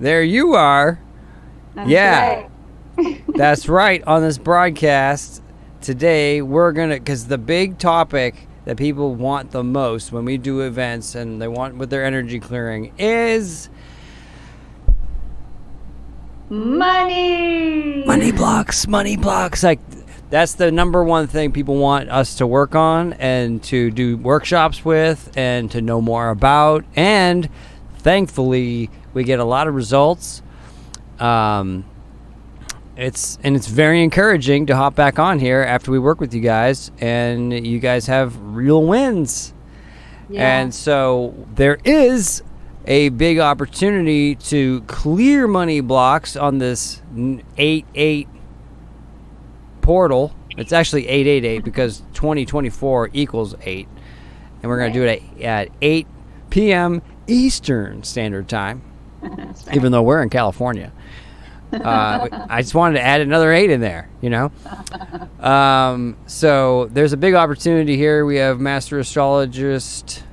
There you are. That's Yeah. right. That's right. On this broadcast today, we're going to, because the big topic that people want the most when we do events and they want with their energy clearing is Money. money blocks. Like, that's the number one thing people want us to work on and to do workshops with and to know more about. And thankfully, we get a lot of results. It's very encouraging to hop back on here after we work with you guys and you guys have real wins. Yeah. And so there is a big opportunity to clear money blocks on this 8-8 portal. It's actually 888 because 2024 equals 8. And we're going to do it at 8 p.m. Eastern Standard Time, That's right. even though we're in California. I just wanted to add another 8 in there, you know? So there's a big opportunity here. We have master astrologist,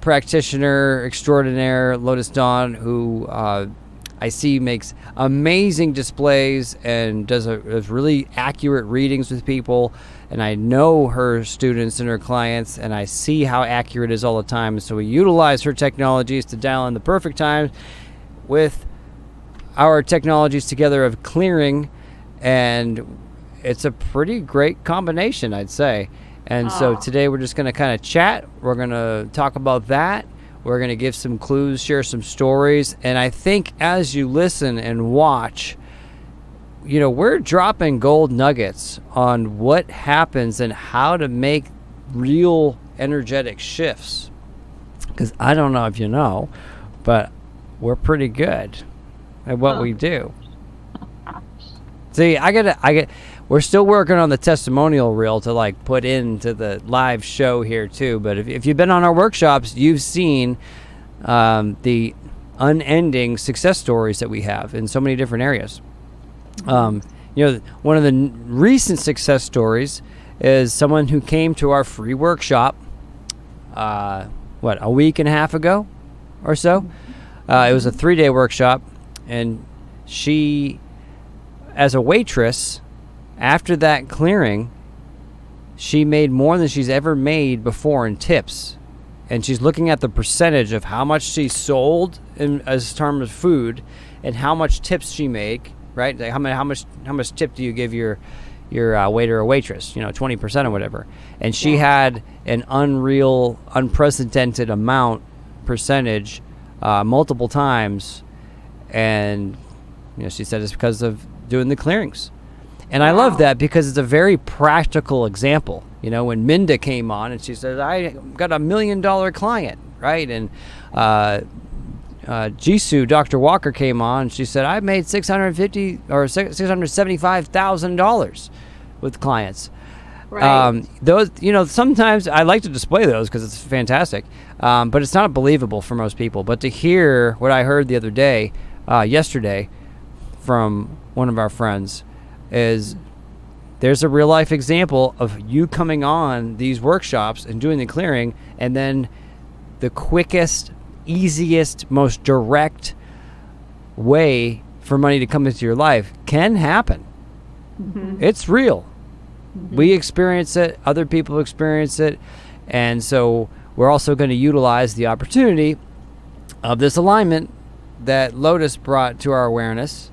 practitioner extraordinaire, Lotus Dawn, who I see makes amazing displays and does really accurate readings with people. And I know her students and her clients, and I see how accurate it is all the time. So we utilize her technologies to dial in the perfect time with our technologies together of clearing, and it's a pretty great combination, I'd say. And so today we're just going to kind of chat. We're going to talk about that. We're going to give some clues, share some stories, and I think as you listen and watch, you know, we're dropping gold nuggets on what happens and how to make real energetic shifts. Because I don't know if you know, but we're pretty good at what we do. See, we're still working on the testimonial reel to like put into the live show here too. But if you've been on our workshops, you've seen the unending success stories that we have in so many different areas. You know, one of the recent success stories is someone who came to our free workshop, a week and a half ago or so. It was a 3-day workshop. And she, as a waitress, after that clearing, she made more than she's ever made before in tips. And she's looking at the percentage of how much she sold as terms of food and how much tips she make, right? Like how much tip do you give your waiter or waitress? 20% or whatever. And she had an unreal, unprecedented percentage multiple times. And she said it's because of doing the clearings. And I love that because it's a very practical example. When Minda came on and she said, I got $1 million client, right? And Jisoo, Dr. Walker came on and she said, I made $675,000 with clients. Right. Those, sometimes I like to display those because it's fantastic. But it's not believable for most people. But to hear what I heard the other day, yesterday, from one of our friends, is there's a real life example of you coming on these workshops and doing the clearing, and then the quickest, easiest, most direct way for money to come into your life can happen. Mm-hmm. It's real. Mm-hmm. We experience it, other people experience it, and so we're also going to utilize the opportunity of this alignment that Lotus brought to our awareness.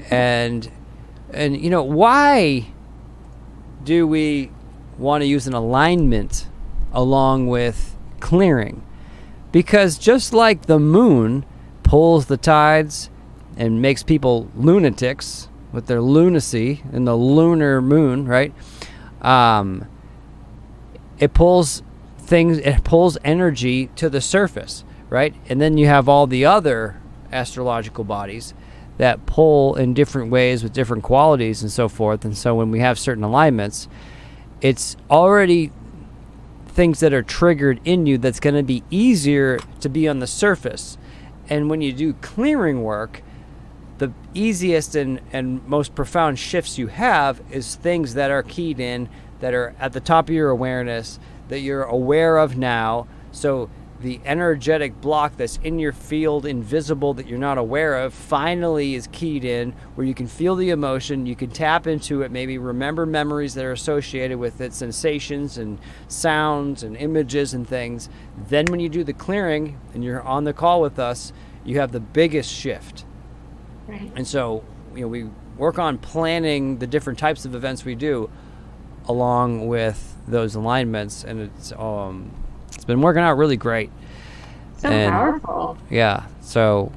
and why do we want to use an alignment along with clearing? Because just like the moon pulls the tides and makes people lunatics with their lunacy and the lunar moon, right? It pulls energy to the surface, right? And then you have all the other astrological bodies that pull in different ways with different qualities and so forth. And so when we have certain alignments, it's already things that are triggered in you that's going to be easier to be on the surface. And when you do clearing work, the easiest and most profound shifts you have is things that are keyed in, that are at the top of your awareness, that you're aware of now. So the energetic block that's in your field, invisible, that you're not aware of, finally is keyed in, where you can feel the emotion, you can tap into it, maybe remember memories that are associated with it, sensations and sounds and images and things. Then when you do the clearing and you're on the call with us, you have the biggest shift. Right. And so, we work on planning the different types of events we do along with those alignments, and it's been working out really great. So And, powerful. Yeah. So,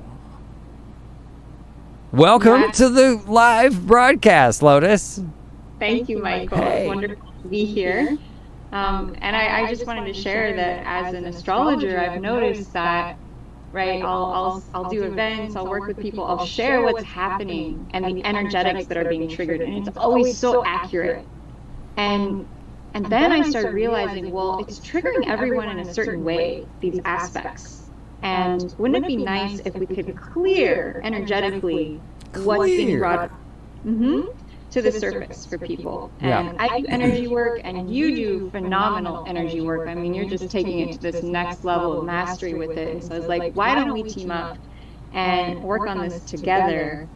welcome Yeah. to the live broadcast, Lotus. Thank you, Michael. Hey. It's wonderful to be here. And I just wanted to share that as an astrologer, I've noticed that, right, I'll do events, I'll work with people, I'll share what's happening and the energetics that are being triggered, and it's always so accurate. And then I started realizing, well, it's triggering everyone in a certain way, these aspects. And wouldn't it be nice if we could clear energetically what's being brought to the surface for people? And I do energy work, and you do phenomenal energy work. I mean, you're just taking it to this next level of mastery with it. And so I was like, why don't we team up and work on this together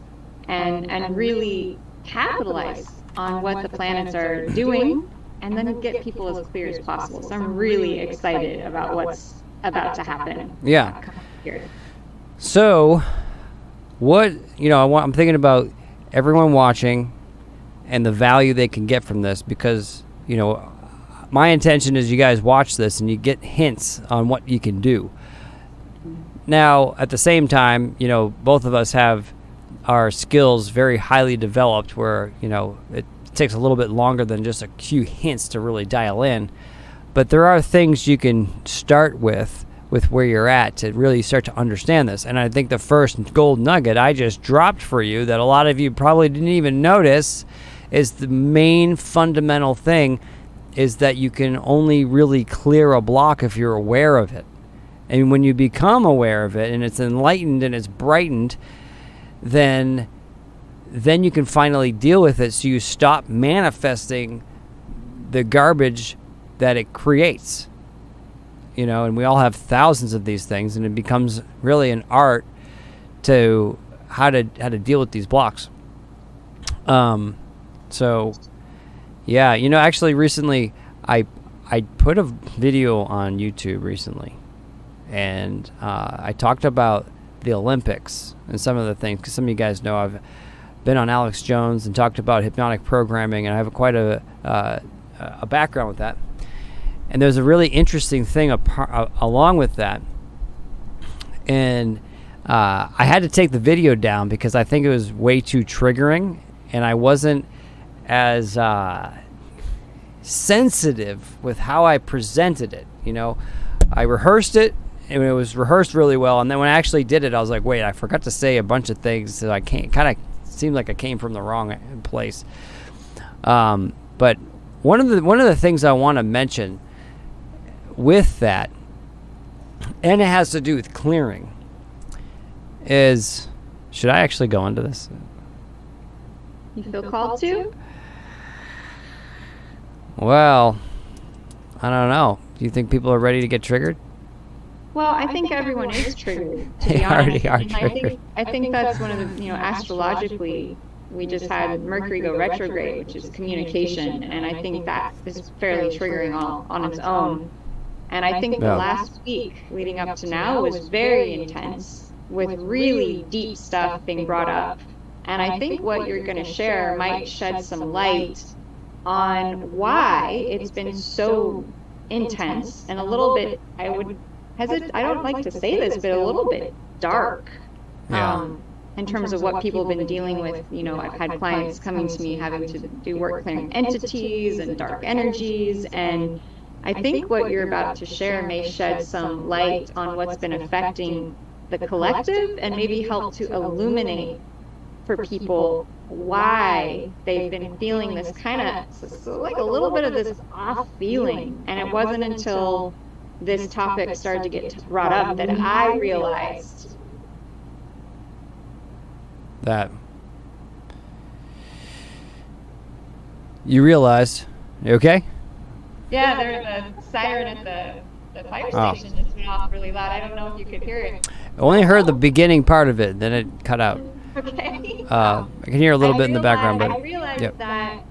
and really capitalize on what the planets are doing, and then get people as clear as possible. So I'm really excited about what's about to happen. Yeah. Here. So, I'm thinking about everyone watching and the value they can get from this, because, my intention is you guys watch this and you get hints on what you can do. Now, at the same time, both of us have our skills very highly developed, where, it takes a little bit longer than just a few hints to really dial in. But there are things you can start with where you're at to really start to understand this. And I think the first gold nugget I just dropped for you, that a lot of you probably didn't even notice, is the main fundamental thing is that you can only really clear a block if you're aware of it. And when you become aware of it and it's enlightened and it's brightened, then you can finally deal with it, so you stop manifesting the garbage that it creates. And we all have thousands of these things, and it becomes really an art to how to deal with these blocks. So yeah, actually recently I put a video on YouTube recently, and I talked about the Olympics and some of the things, because some of you guys know I've been on Alex Jones and talked about hypnotic programming, and I have quite a background with that. And there's a really interesting thing along with that, and I had to take the video down because I think it was way too triggering, and I wasn't as sensitive with how I presented it. I rehearsed it, and it was rehearsed really well, and then when I actually did it, I was like, wait, I forgot to say a bunch of things, so I kind of seemed like I came from the wrong place. But one of the things I want to mention with that, and it has to do with clearing, is, should I actually go into this? You feel called to? Well, I don't know. Do you think people are ready to get triggered? Well, I think everyone is triggered, to They be honest. already are And triggered. I think that's one of the, astrologically, we just had Mercury go retrograde, which is communication, and I think that is fairly triggering on its own. And I think the last week leading up to now was very intense, with really deep stuff being brought up. And I think what you're going to share might shed some light on why it's been so intense and a little bit, I don't like to say this, but a little bit dark. Yeah. In terms of what people have been dealing with. I've had clients coming to me having to do work clearing entities and dark energies, and I think what you're about to share may shed some light on what's been affecting the collective, and maybe help to illuminate for people why they've been feeling this kind of, like a little bit of this off feeling. And it wasn't until this topic started to get brought up that I realized That you realized. You okay? Yeah, there's a siren at the fire Oh. station just went off really loud. I don't know if you could hear it. I only heard the beginning part of it, then it cut out. Okay. I can hear a little bit in the background, but I realized yep. that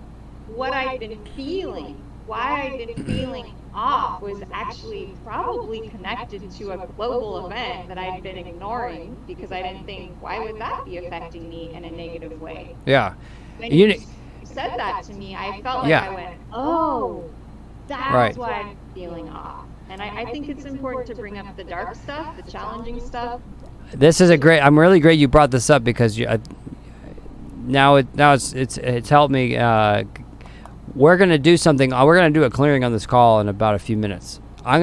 what I'd been feeling, why I'd been feeling off, was actually probably connected to a global event that I'd been ignoring because I didn't think, why would that be affecting me in a negative way? Yeah. When You you kn- said that to me, I felt like Yeah. I went, oh, that's Right. why I'm feeling off. And I think it's important to bring up the dark stuff, the challenging stuff. This is I'm really great you brought this up because now it's helped me. We're gonna do something. We're gonna do a clearing on this call in about a few minutes. We're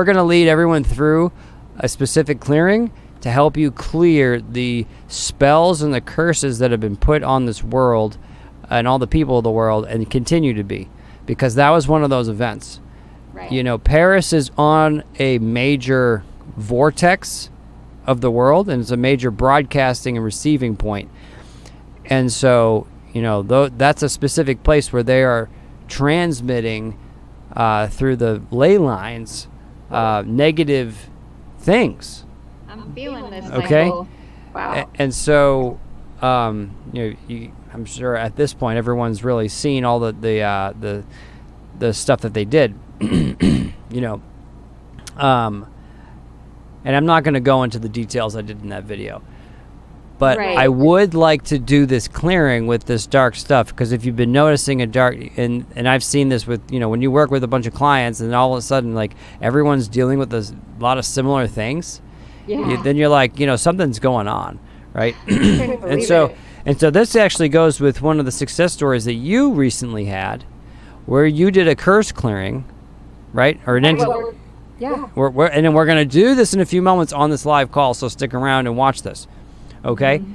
gonna lead everyone through a specific clearing to help you clear the spells and the curses that have been put on this world and all the people of the world and continue to be, because that was one of those events. Right. You know, Paris is on a major vortex of the world, and it's a major broadcasting and receiving point. And so, you know, that's a specific place where they are transmitting through the ley lines negative things. I'm feeling this. Okay. Michael. Wow. And so, you know, I'm sure at this point everyone's really seen all the stuff that they did. You know, and I'm not going to go into the details I did in that video, but Right. I would like to do this clearing with this dark stuff, because if you've been noticing a dark, and I've seen this with, you know, when you work with a bunch of clients and all of a sudden like everyone's dealing with a lot of similar things, Yeah. then you're like, you know, something's going on, right? Couldn't and believe so it. this actually goes with one of the success stories that you recently had, where you did a curse clearing, right? Or an Yeah. and then we're going to do this in a few moments on this live call, so stick around and watch this, okay? Mm-hmm.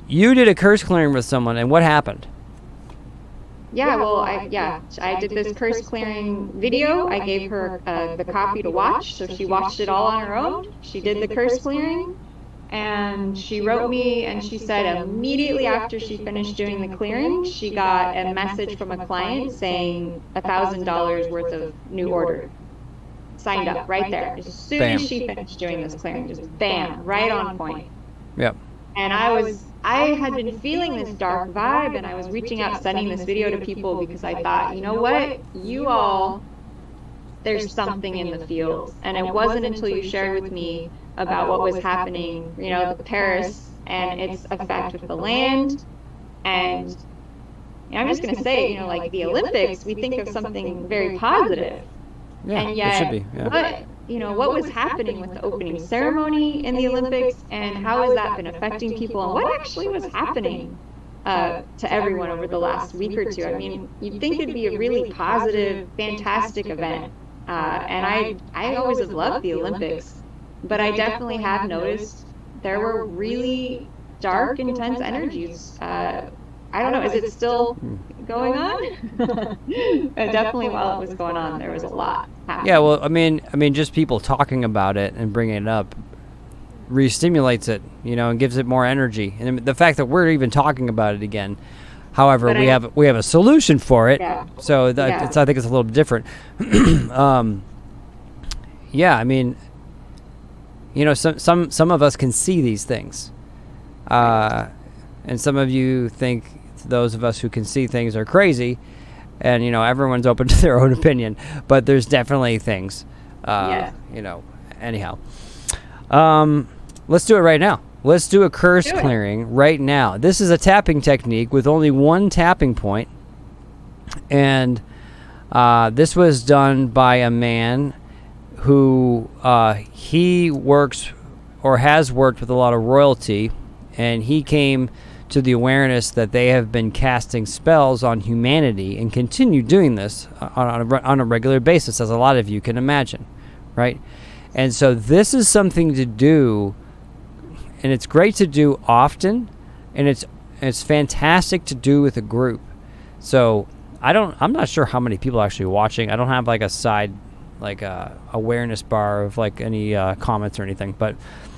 You did a curse clearing with someone, and what happened? Yeah, well, I did this curse clearing video. I gave her the copy to watch, so she watched it all on her own. She did the curse clearing, and she wrote me, and she said immediately after she finished doing the clearing, she got a message from a client saying $1,000 worth of new order signed up right there. As soon Bam. as she finished doing this clearing, just bam, right on point. Yep. And I had been feeling this dark vibe, and I was reaching out, sending this video to people because I thought, you know what, you all, there's something in the field. And it wasn't until you shared with me about what was happening, you know, the Paris and its effect with the land. And you know, I'm just going to say, you know, like the Olympics, we think of something very positive. Yeah, And it yet, should be. Yeah. what was happening with the opening ceremony in the Olympics, and how has that been affecting people, and what actually was happening to everyone over the last week or two? I mean, you'd think it'd be a really positive, fantastic event, and I always have loved the Olympics, but I definitely have noticed there were really dark, intense energies. I don't know, is it still going on? Definitely while it was going on, there was a lot happening. Yeah, well, I mean, just people talking about it and bringing it up re-stimulates it, you know, and gives it more energy. And the fact that we're even talking about it again, however, But we have a solution for it. Yeah. So Yeah. I think it's a little different. Yeah, I mean, you know, some of us can see these things, and some of you think those of us who can see things are crazy. And, you know, everyone's open to their own opinion, but there's definitely things, Yes. you know, anyhow. Let's do it right now. Let's do a curse Do it. clearing right now. This is a tapping technique with only one tapping point. And this was done by a man who he works or has worked with a lot of royalty, and he came to the awareness that they have been casting spells on humanity and continue doing this on a regular basis, as a lot of you can imagine, right? And so this is something to do, and it's great to do often, and it's fantastic to do with a group. So I'm not sure how many people are actually watching. I don't have like a side, like a awareness bar of like any comments or anything. But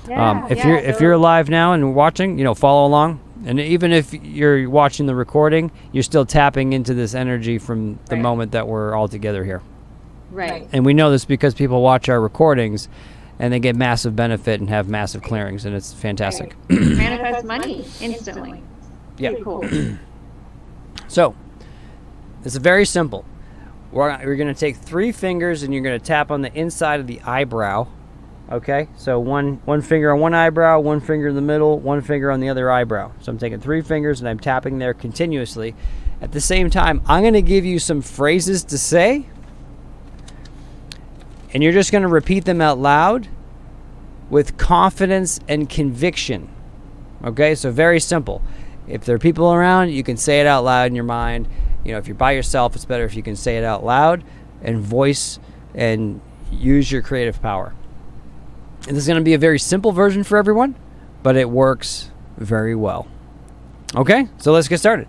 if you're live now and watching, you know, follow along. And even if you're watching the recording, you're still tapping into this energy from the Right. moment that we're all together here. Right. And we know this because people watch our recordings and they get massive benefit and have massive clearings, and it's fantastic. Right. Manifest money instantly. Yeah. Pretty cool. So, it's very simple. We're going to take 3 fingers and you're going to tap on the inside of the eyebrow. Okay? So one finger on one eyebrow, 1 finger in the middle, 1 finger on the other eyebrow. So I'm taking 3 fingers and I'm tapping there continuously. At the same time, I'm going to give you some phrases to say. And you're just going to repeat them out loud with confidence and conviction. Okay? So very simple. If there are people around, you can say it out loud in your mind. You know, if you're by yourself, it's better if you can say it out loud and voice and use your creative power. And this is going to be a very simple version for everyone, but it works very well. Okay? So let's get started.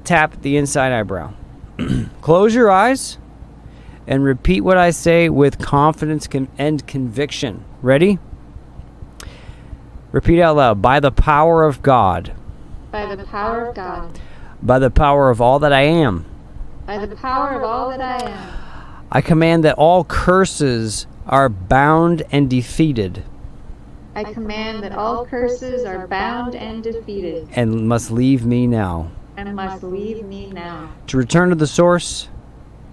Tap the inside eyebrow. Close your eyes and repeat what I say with confidence and conviction. Ready? Repeat out loud. By the power of God. By the power of God. By the power of all that I am. By the power of all that I am. I command that all curses are bound and defeated. I command that all curses are bound and defeated. And must leave me now. And must leave me now. To return to the source.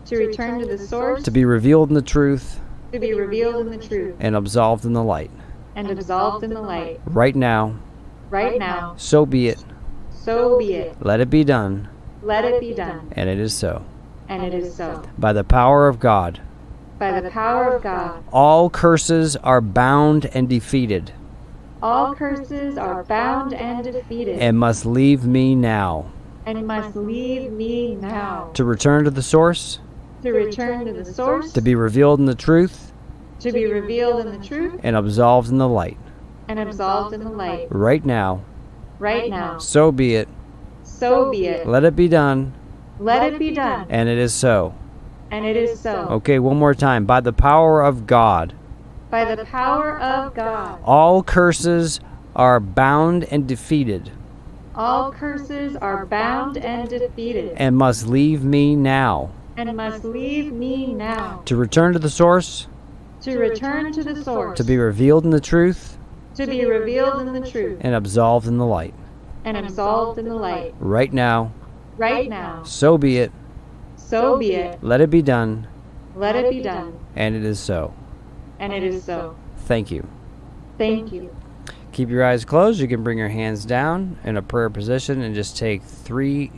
To return to the source. To be revealed in the truth. To be revealed in the truth. And absolved in the light. And absolved in the light. Right now. Right now. So be it. So be it. Let it be done. Let it be done. And it is so. And it is so. By the power of God. By the power of God. All curses are bound and defeated. All curses are bound and defeated. And must leave me now. And must leave me now. To return to the source. To return to the source. To be revealed in the truth. To be revealed in the truth. And absolved in the light. And absolved in the light. Right now. Right now. So be it. So be it. Let it be done. Let it be done. And it is so. And it is so. Okay, one more time. By the power of God. By the power of God. All curses are bound and defeated. All curses are bound and defeated. And must leave me now. And must leave me now. To return to the source. To return to the source. To be revealed in the truth. To be revealed in the truth. And absolved in the light. And absolved in the light. Right now. Right now. So be it. So be it. Let it be done. Let it be done. And it is so. And it is so. Thank you. Thank you. Keep your eyes closed. You can bring your hands down in a prayer position and just take 3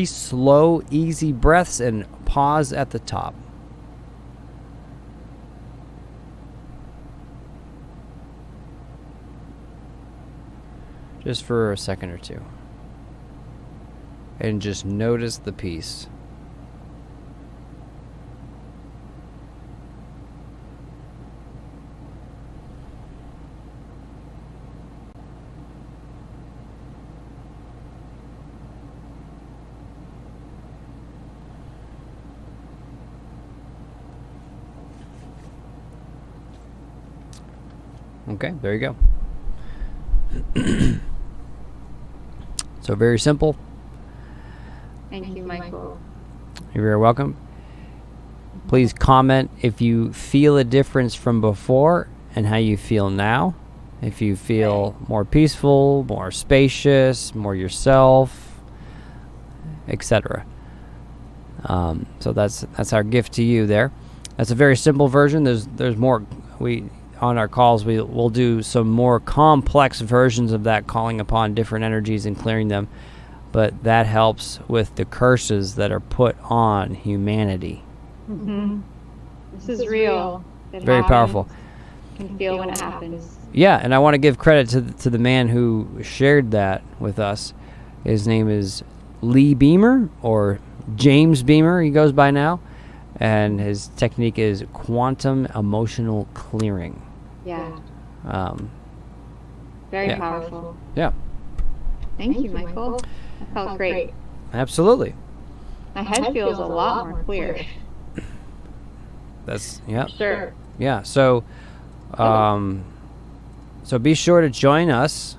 slow, easy breaths and pause at the top. Just for a second or two. And just notice the peace. Okay, there you go. So very simple. Thank you, Michael. You're very welcome. Please comment if you feel a difference from before and how you feel now. If you feel more peaceful, more spacious, more yourself, etc. So that's our gift to you there. That's a very simple version. There's more. On our calls, we'll do some more complex versions of that, calling upon different energies and clearing them. But that helps with the curses that are put on humanity. Mm-hmm. This is real. It Very happens. powerful. You can feel when it happens. Yeah, and I want to give credit to the man who shared that with us. His name is Lee Beamer, or James Beamer, he goes by now. And his technique is quantum emotional clearing. Yeah. Very powerful. Yeah, Thank you, Michael. That felt great. absolutely. My head feels a lot more clear. Yeah. Sure. Yeah, so be sure to join us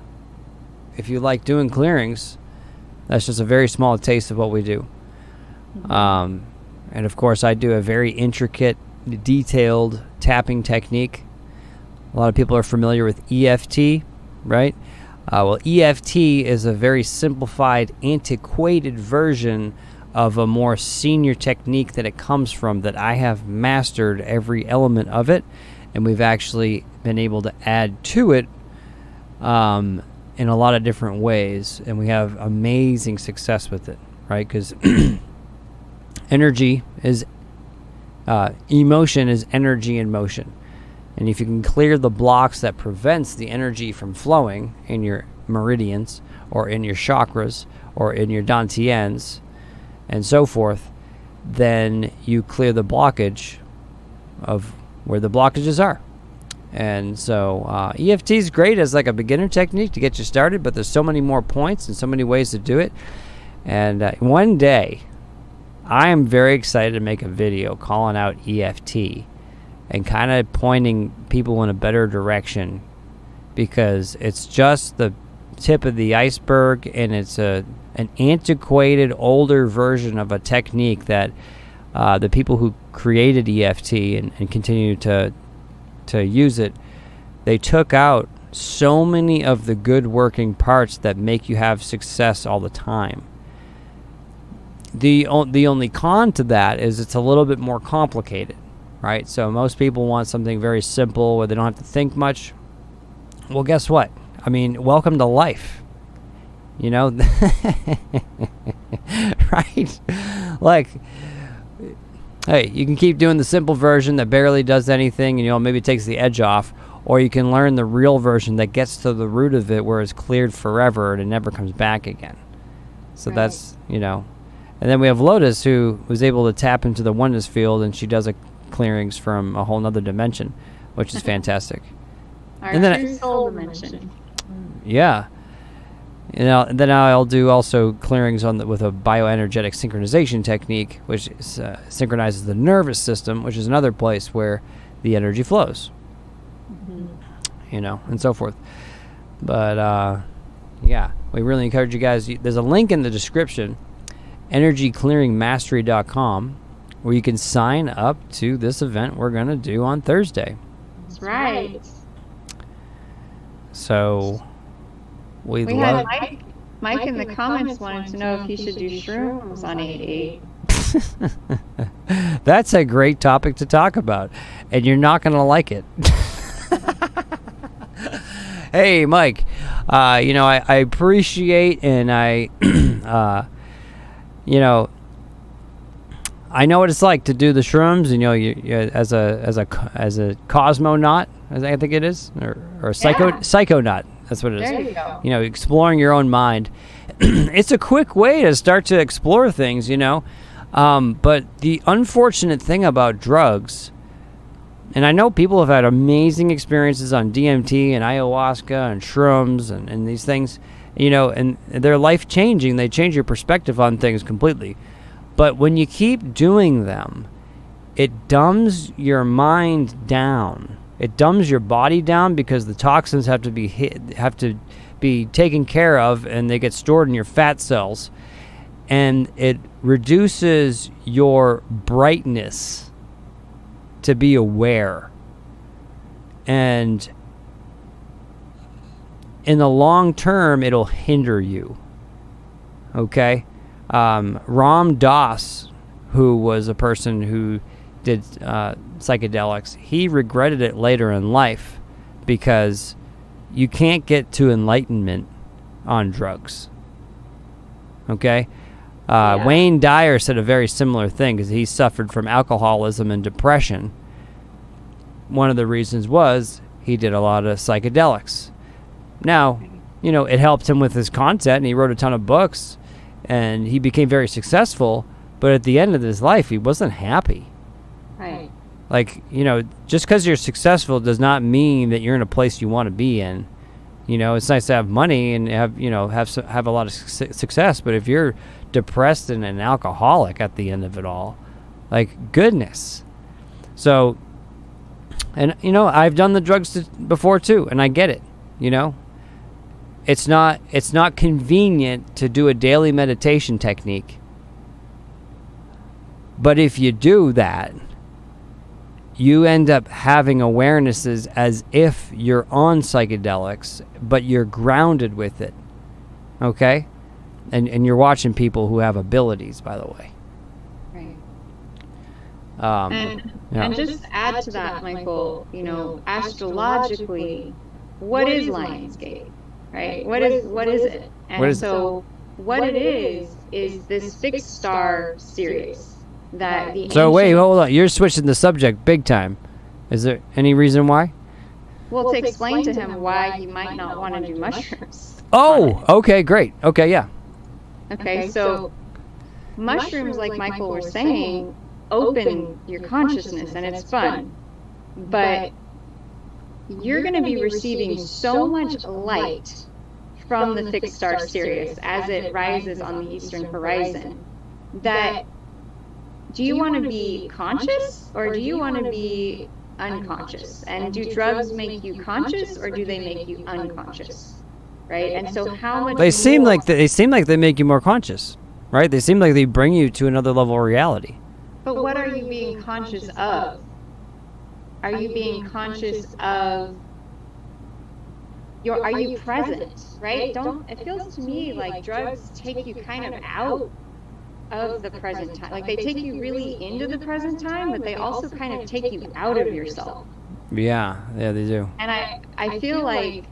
if you like doing clearings. That's just a very small taste of what we do. And of course, I do a very intricate, detailed tapping technique. A lot of people are familiar with EFT, right? Well, EFT is a very simplified, antiquated version of a more senior technique that it comes from, that I have mastered every element of it, and we've actually been able to add to it in a lot of different ways, and we have amazing success with it, right? Because energy is emotion is energy in motion, and if you can clear the blocks that prevents the energy from flowing in your meridians or in your chakras or in your dantians and so forth, then you clear the blockage of where the blockages are. And so EFT is great as like a beginner technique to get you started, but there's so many more points and so many ways to do it. And one day, I am very excited to make a video calling out EFT and kind of pointing people in a better direction, because it's just the tip of the iceberg, and it's an antiquated, older version of a technique that the people who created EFT and continue to use it, they took out so many of the good working parts that make you have success all the time. The only con to that is it's a little bit more complicated, right? So most people want something very simple where they don't have to think much. Well, guess what? I mean, welcome to life. You know? Right? Like, hey, you can keep doing the simple version that barely does anything and, maybe takes the edge off, or you can learn the real version that gets to the root of it where it's cleared forever and it never comes back again. So right. That's, And then we have Lotus, who was able to tap into the oneness field, and she does clearings from a whole nother dimension, which is fantastic. Our true soul dimension. Yeah. And then I'll do also clearings with a bioenergetic synchronization technique, which synchronizes the nervous system, which is another place where the energy flows. Mm-hmm. And so forth. But, yeah, we really encourage you guys. There's a link in the description, energyclearingmastery.com, where you can sign up to this event we're going to do on Thursday. That's right. So we had Mike in the comments wanted to know if he should do shrooms on 8/8. That's a great topic to talk about, and you're not going to like it. Hey, Mike, I appreciate, and I know what it's like to do the shrooms, and you as a cosmonaut, I think it is, or psychonaut. That's what it is. There you go. Exploring your own mind. It's a quick way to start to explore things, But the unfortunate thing about drugs, and I know people have had amazing experiences on DMT and ayahuasca and shrooms and these things, and they're life-changing. They change your perspective on things completely. But when you keep doing them, it dumbs your mind down. It dumbs your body down, because the toxins have to be taken care of, and they get stored in your fat cells, and it reduces your brightness to be aware. And in the long term, it'll hinder you. Okay? Ram Dass, who was a person who did psychedelics, he regretted it later in life, because you can't get to enlightenment on drugs. Okay? Wayne Dyer said a very similar thing, because he suffered from alcoholism and depression. One of the reasons was he did a lot of psychedelics. Now, it helped him with his content, and he wrote a ton of books, and he became very successful, but at the end of his life, he wasn't happy. Right. Like, just because you're successful does not mean that you're in a place you want to be in. It's nice to have money and have a lot of success, but if you're depressed and an alcoholic at the end of it all, like, goodness. So, and I've done the drugs before too, and I get it. It's not convenient to do a daily meditation technique. But if you do that, you end up having awarenesses as if you're on psychedelics, but you're grounded with it. Okay? And you're watching people who have abilities, by the way. Right. Yeah. And just add to that, Michael, astrologically, what is Lionsgate? Right? What is it? And What is what it is this fixed star series that the So wait, ancient- hold on. You're switching the subject big time. Is there any reason why? Well, to explain to him why he might not want to do mushrooms. Oh, okay, great. Okay, yeah. Okay, so mushrooms, like Michael was saying, open your consciousness and it's fun. But you're going to be receiving so much light from the fixed star Sirius as it rises on the eastern horizon that do you want to be conscious or do you want to be unconscious? And do drugs make you conscious or do they make you unconscious? Right? And so how much They seem more- like they make you more conscious, right? They seem like they bring you to another level of reality. But what are you being conscious of? Are you being conscious of are you present, right? It feels to me like drugs take you kind of out of the present time. Like they take you really into the present time, but they also kind of take you out of yourself. Yeah, they do. And I feel like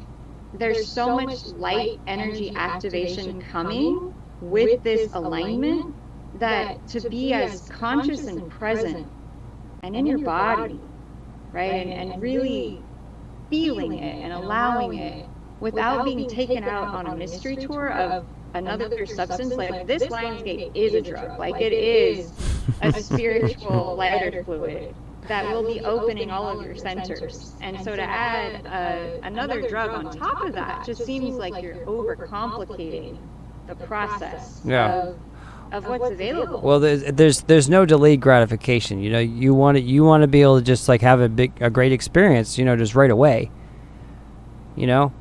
there's so much light energy activation coming with this alignment that to be as conscious and present and in your body, right? And really feeling it and allowing it without being taken out on a mystery tour of another substance. Like this Lionsgate is a drug. Like it is a spiritual lighter fluid that will be opening all of your centers. And so to add another drug on top of that just seems like you're overcomplicating the process of what's available. Well, there's no delayed gratification. You want to be able to just like have a great experience. Just right away. And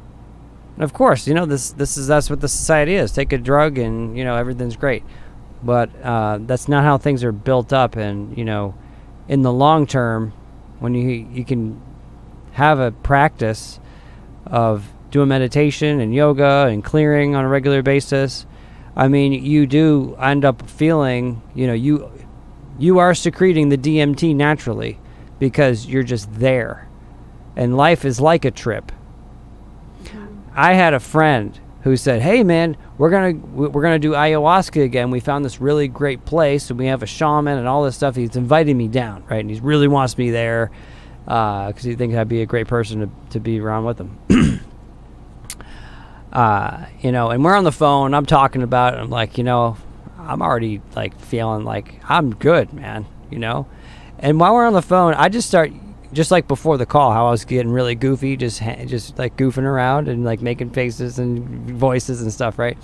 of course, that's what the society is. Take a drug and everything's great, but that's not how things are built up. And in the long term, when you can have a practice of doing meditation and yoga and clearing on a regular basis, I mean, you do end up feeling, you are secreting the DMT naturally because you're just there. And life is like a trip. I had a friend who said, "Hey man, we're gonna do ayahuasca again. We found this really great place, and we have a shaman and all this stuff. He's inviting me down, right? And he really wants me there because he thinks I'd be a great person to be around with him." And we're on the phone. I'm talking about it. I'm like, I'm already like feeling like I'm good, man. And while we're on the phone, I just start. Just like before the call, how I was getting really goofy, just like goofing around and like making faces and voices and stuff, right?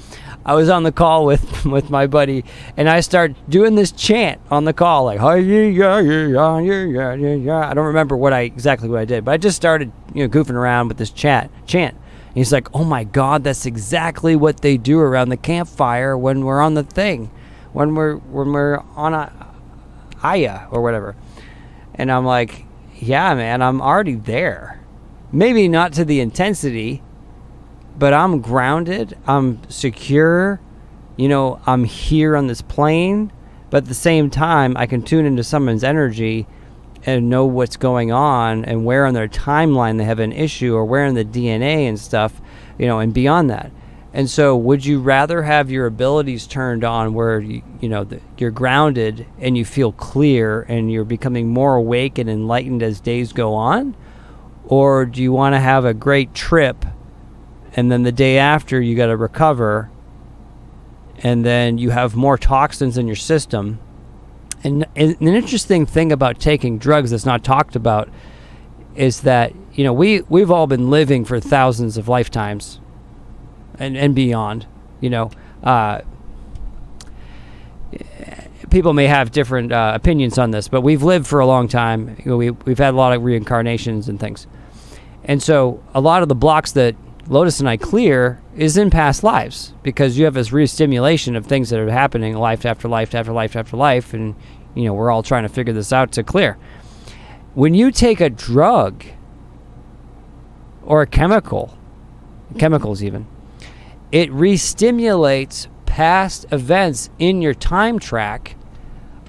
I was on the call with my buddy, and I start doing this chant on the call, like I don't remember exactly what I did, but I just started goofing around with this chant. And he's like, "Oh my God, that's exactly what they do around the campfire when we're on the thing, when we're on a Aya or whatever." And I'm like, yeah, man, I'm already there. Maybe not to the intensity, but I'm grounded. I'm secure. I'm here on this plane. But at the same time, I can tune into someone's energy and know what's going on and where on their timeline they have an issue or where in the DNA and stuff, and beyond that. And so would you rather have your abilities turned on where you're grounded and you feel clear and you're becoming more awake and enlightened as days go on? Or do you want to have a great trip and then the day after you got to recover and then you have more toxins in your system? And an interesting thing about taking drugs that's not talked about is that, we've all been living for thousands of lifetimes. And beyond, people may have different opinions on this, but we've lived for a long time. We've had a lot of reincarnations and things, and so a lot of the blocks that Lotus and I clear is in past lives because you have this re-stimulation of things that are happening life after life after life after life, and we're all trying to figure this out to clear. When you take a drug or a chemicals even, it re-stimulates past events in your time track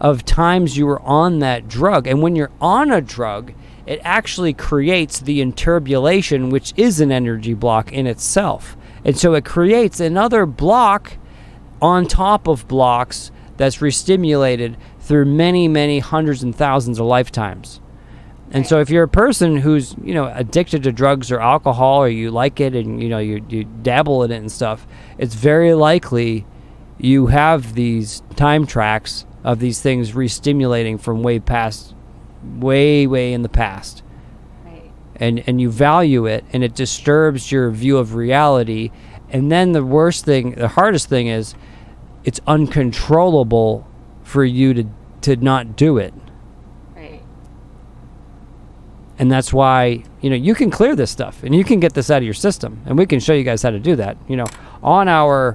of times you were on that drug. And when you're on a drug, it actually creates the interbulation, which is an energy block in itself. And so it creates another block on top of blocks that's re-stimulated through many, many hundreds and thousands of lifetimes. And so if you're a person who's, addicted to drugs or alcohol, or you like it and, you dabble in it and stuff, it's very likely you have these time tracks of these things re-stimulating from way in the past. Right. And you value it, and it disturbs your view of reality. And then the hardest thing is it's uncontrollable for you to not do it. Right. And that's why, you can clear this stuff and you can get this out of your system, and we can show you guys how to do that. On our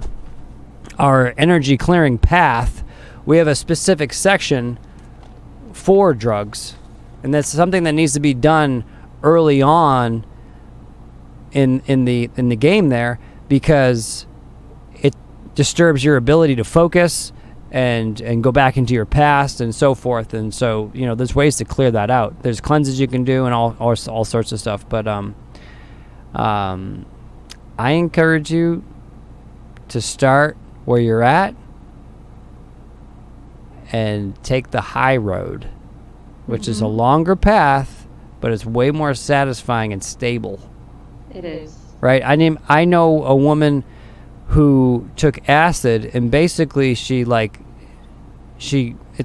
energy clearing path, we have a specific section for drugs, and that's something that needs to be done early on in the game there, because it disturbs your ability to focus and go back into your past and so forth. And so, there's ways to clear that out. There's cleanses you can do and all sorts of stuff. But I encourage you to start where you're at and take the high road, which is a longer path, but it's way more satisfying and stable. It is. Right? I know a woman who took acid, and basically it's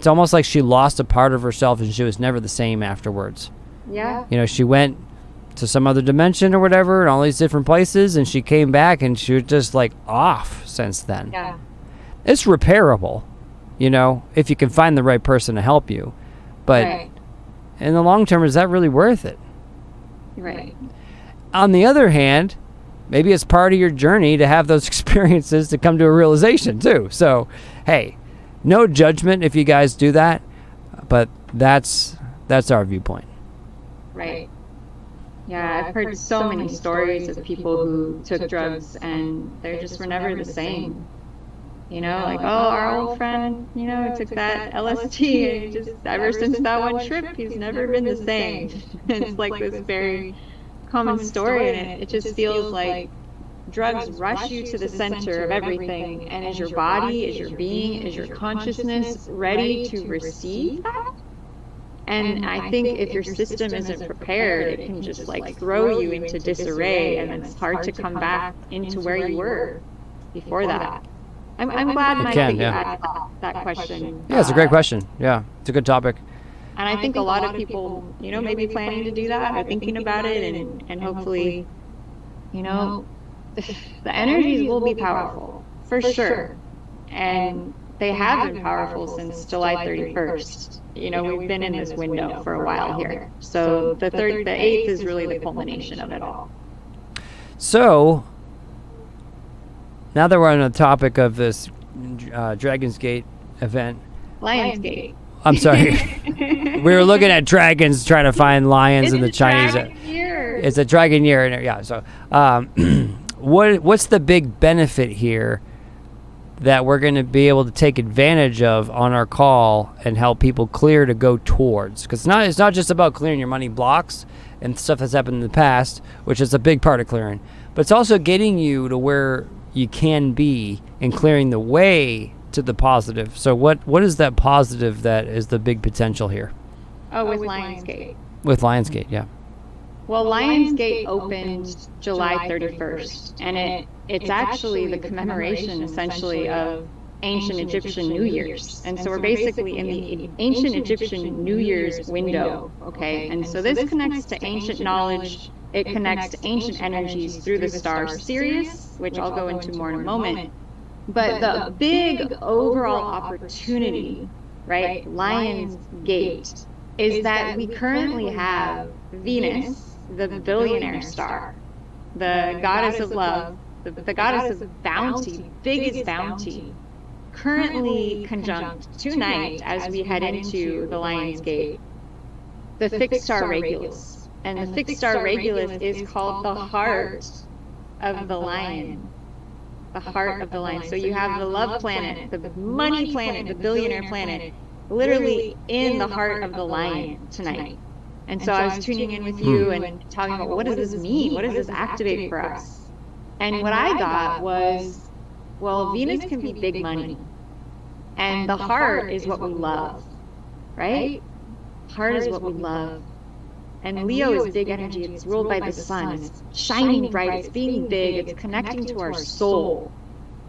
almost like she lost a part of herself, and she was never the same afterwards. Yeah. She went to some other dimension or whatever, and all these different places, and she came back, and she was just off since then. Yeah. It's repairable, if you can find the right person to help you. But right. In the long term, is that really worth it? Right. On the other hand, maybe it's part of your journey to have those experiences to come to a realization too. So, hey, no judgment if you guys do that, but that's our viewpoint. Right. Yeah, I've heard so many stories of people who took drugs and they just were never the same. Our old friend, took that LSD, and just ever since that one trip, he's never been the same. It's this very common story, and it just feels like drugs rush you to the center of everything. And is your body, is your being, is your consciousness ready to receive that? And I think if your system isn't prepared, it can just throw you into disarray, and it's hard to come back into where you were before that. I'm glad, Mike, that you asked that question. Yeah, it's a great question. Yeah, it's a good topic. And I think a lot of people, may be planning to do that or thinking about it, and hopefully, the energies will be powerful, for sure. And they have been powerful since July 31st. We've been in this window for a while here. So the 8th is really the culmination of it all. So, now that we're on the topic of this Dragon's Gate event. Lionsgate. I'm sorry. We were looking at dragons, trying to find lions in the Chinese. It's a dragon year. Yeah. So, what's the big benefit here that we're going to be able to take advantage of on our call and help people clear to go towards? Because it's not just about clearing your money blocks and stuff that's happened in the past, which is a big part of clearing, but it's also getting you to where you can be and clearing the way to the positive. So what is that positive that is the big potential here? Oh, with Lionsgate. With Lionsgate, yeah. Well, Lionsgate opened July 31st, and it's actually the commemoration, essentially, of ancient Egyptian New Year's. And so we're basically in the ancient Egyptian New Year's window, okay? And so this connects to ancient knowledge. It connects to ancient energies through the star Sirius, which I'll go into more in a moment. But the big overall opportunity, right, Lionsgate, is that we currently have Venus, the billionaire star, the goddess of love, the goddess of bounty, biggest bounty, currently conjunct tonight as we head into the Lion's Gate, the fixed star Regulus. And the fixed star Regulus is called the heart of the lion. The heart of the lion. So you have the love planet, the money planet, the billionaire planet, literally in the heart of the lion tonight. And so I was tuning in with you and talking about, what does this mean? What does this activate for us? And what I got was, well, Venus can be big money. And the heart is what we love, right? Heart is what we love. And Leo is big energy. It's ruled by the sun. It's shining bright. It's being big. It's connecting to our soul.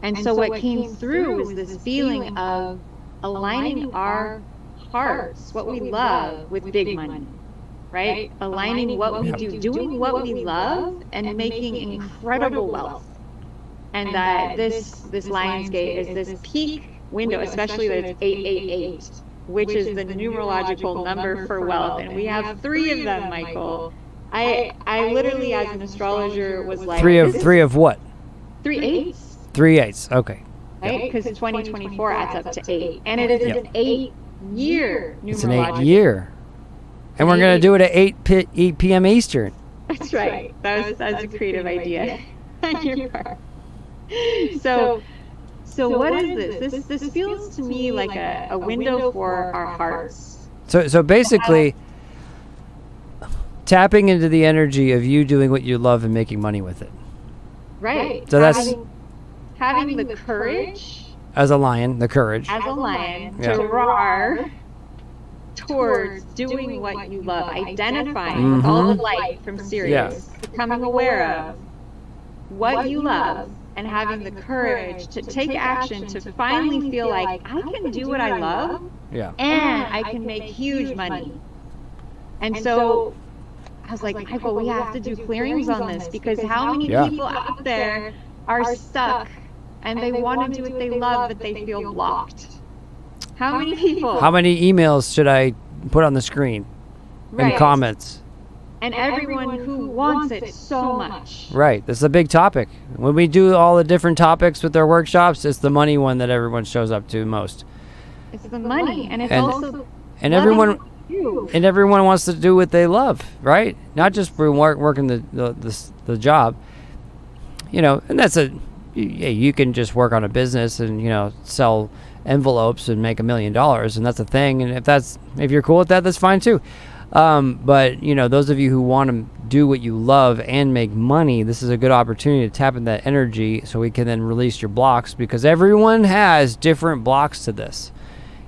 And so what came through was this feeling of aligning our hearts, what we love, with big money, right? Aligning what we do, doing what we love, and making incredible wealth. And that this Lion's Gate is this peak window, especially that it's 888. Which is the numerological number for wealth. And we have 3 of them, Michael. I literally, as an astrologer, was like... Three of what? 3 eights. 3 eights, okay. Right? Because 2024 adds up to 8. And it is an 8-year numerological... It's an 8-year. And we're going to do it at 8 p.m. Eastern. That's right. That was a creative idea on your part. So what is this? This feels to me like a window for our hearts. So basically, tapping into the energy of you doing what you love and making money with it. Right. So that's having the courage. As a lion, the courage. As a lion, to roar towards doing what you love, identifying with all the light from Sirius, becoming aware of what you love. And having the courage to take action, to finally feel like I can do what I love, and I can make huge money. And so I was like, Michael, we have to do clearings on this, because how many people out there are stuck and they want to do what they love, but they feel blocked? How many people? How many emails should I put on the screen and comments? And everyone who wants it so much. Right. This is a big topic. When we do all the different topics with our workshops, it's the money one that everyone shows up to most. It's the money, and it's also everyone wants to do what they love, right? Not just for working the job. You know, and that's you can just work on a business and, you know, sell envelopes and make $1 million, and that's a thing. And if you're cool with that, that's fine too. But, you know, those of you who want to do what you love and make money, this is a good opportunity to tap into that energy so we can then release your blocks, because everyone has different blocks to this.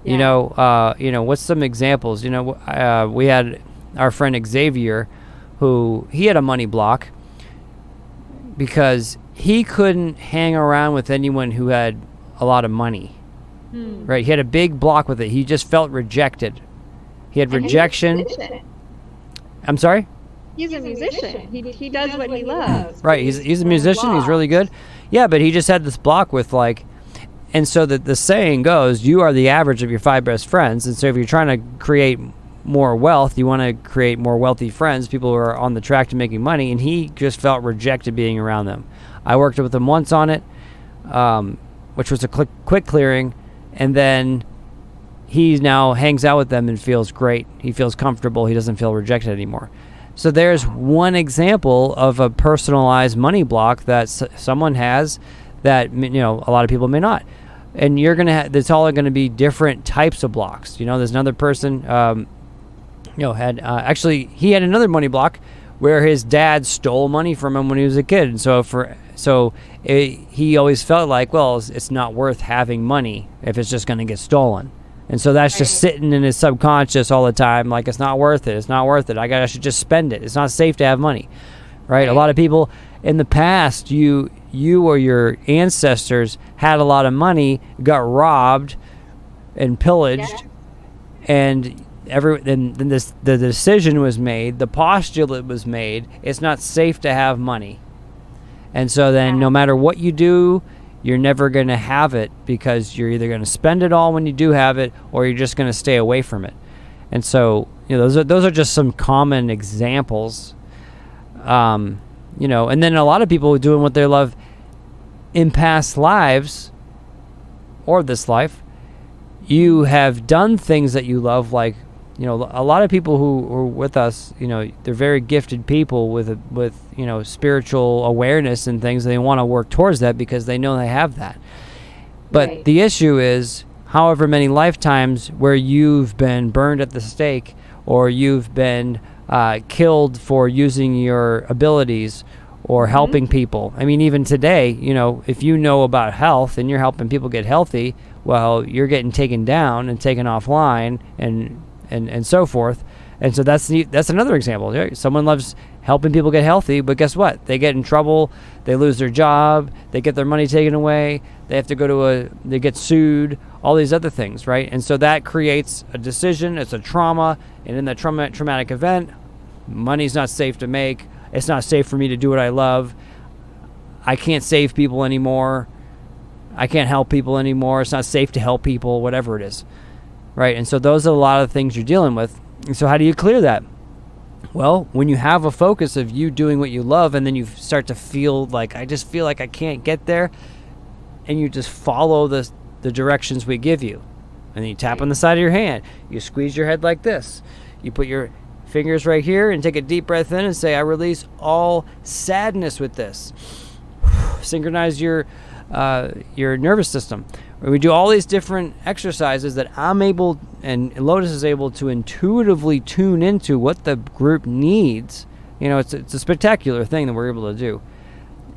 You know, what's some examples? You know, we had our friend Xavier, who he had a money block because he couldn't hang around with anyone who had a lot of money. Right? He had a big block with it. He just felt rejected. He had rejection. I'm sorry? He's a musician. He does what he loves. Right. He's a musician. He's really good. Yeah, but he just had this block with and so the saying goes, you are the average of your 5 best friends. And so if you're trying to create more wealth, you want to create more wealthy friends, people who are on the track to making money. And he just felt rejected being around them. I worked with him once on it, which was a quick clearing. And then he now hangs out with them and feels great. He feels comfortable. He doesn't feel rejected anymore. So there's one example of a personalized money block that someone has that, you know, a lot of people may not. And you're going to it's all going to be different types of blocks. You know, there's another person, had actually, he had another money block where his dad stole money from him when he was a kid. And he always felt like, well, it's not worth having money if it's just going to get stolen. And so that's just sitting in his subconscious all the time, like, it's not worth it. It's not worth it. I should just spend it. It's not safe to have money, right? A lot of people in the past, you or your ancestors had a lot of money, got robbed and pillaged, and then the decision was made, the postulate was made, it's not safe to have money. And so then no matter what you do, you're never going to have it, because you're either going to spend it all when you do have it, or you're just going to stay away from it. And so, you know, those are just some common examples. You know, and then a lot of people doing what they love in past lives, or this life, you have done things that you love. Like, you know, a lot of people who are with us, you know, they're very gifted people with you know, spiritual awareness and things. They want to work towards that because they know they have that. But Right. the issue is, however many lifetimes where you've been burned at the stake, or you've been killed for using your abilities or helping people. I mean, even today, you know, if you know about health and you're helping people get healthy, well, you're getting taken down and taken offline and so forth. And so that's another example. Someone loves helping people get healthy, but guess what? They get in trouble, they lose their job, they get their money taken away, they have to they get sued, all these other things, right? And so that creates a decision, it's a trauma, and in that traumatic event, money's not safe to make, it's not safe for me to do what I love, I can't save people anymore, I can't help people anymore, it's not safe to help people, whatever it is, right? And so those are a lot of things you're dealing with. And so how do you clear that? Well, when you have a focus of you doing what you love, and then you start to feel like, I just feel like I can't get there, and you just follow the directions we give you. And then you tap on the side of your hand. You squeeze your head like this. You put your fingers right here and take a deep breath in and say, I release all sadness with this. Synchronize your nervous system. We do all these different exercises that I'm able, and Lotus is able to intuitively tune into what the group needs. You know, it's a spectacular thing that we're able to do.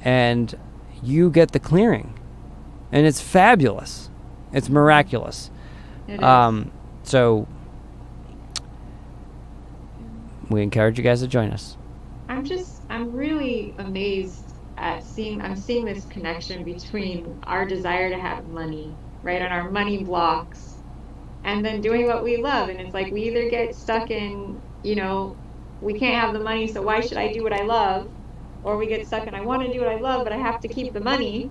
And you get the clearing. And it's fabulous. It's miraculous. It is. So we encourage you guys to join us. I'm really amazed at I'm seeing this connection between our desire to have money, right, and our money blocks, and then doing what we love. And it's like we either get stuck in, you know, we can't have the money, so why should I do what I love? Or we get stuck in, I want to do what I love, but I have to keep the money.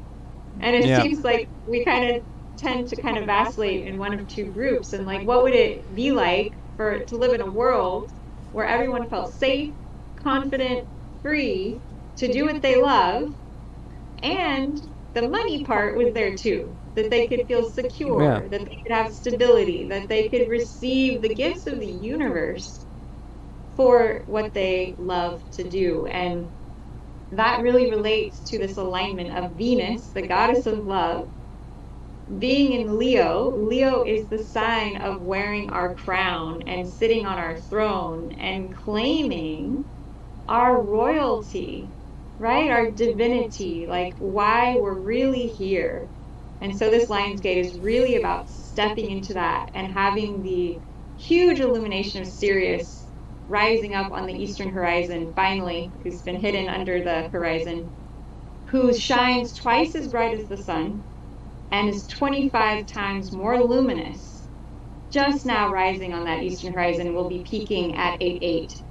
And it seems like we kind of tend to kind of vacillate in one of two groups. And like, what would it be like to live in a world where everyone felt safe, confident, free to do what they love, and the money part was there too, that they could feel secure, that they could have stability, that they could receive the gifts of the universe for what they love to do. And that really relates to this alignment of Venus, the goddess of love, being in Leo. Leo is the sign of wearing our crown and sitting on our throne and claiming our royalty, right? Our divinity, like why we're really here. And so this Lion's Gate is really about stepping into that and having the huge illumination of Sirius rising up on the eastern horizon, finally, who's been hidden under the horizon, who shines twice as bright as the sun and is 25 times more luminous. Just now rising on that eastern horizon, will be peaking at 8/8.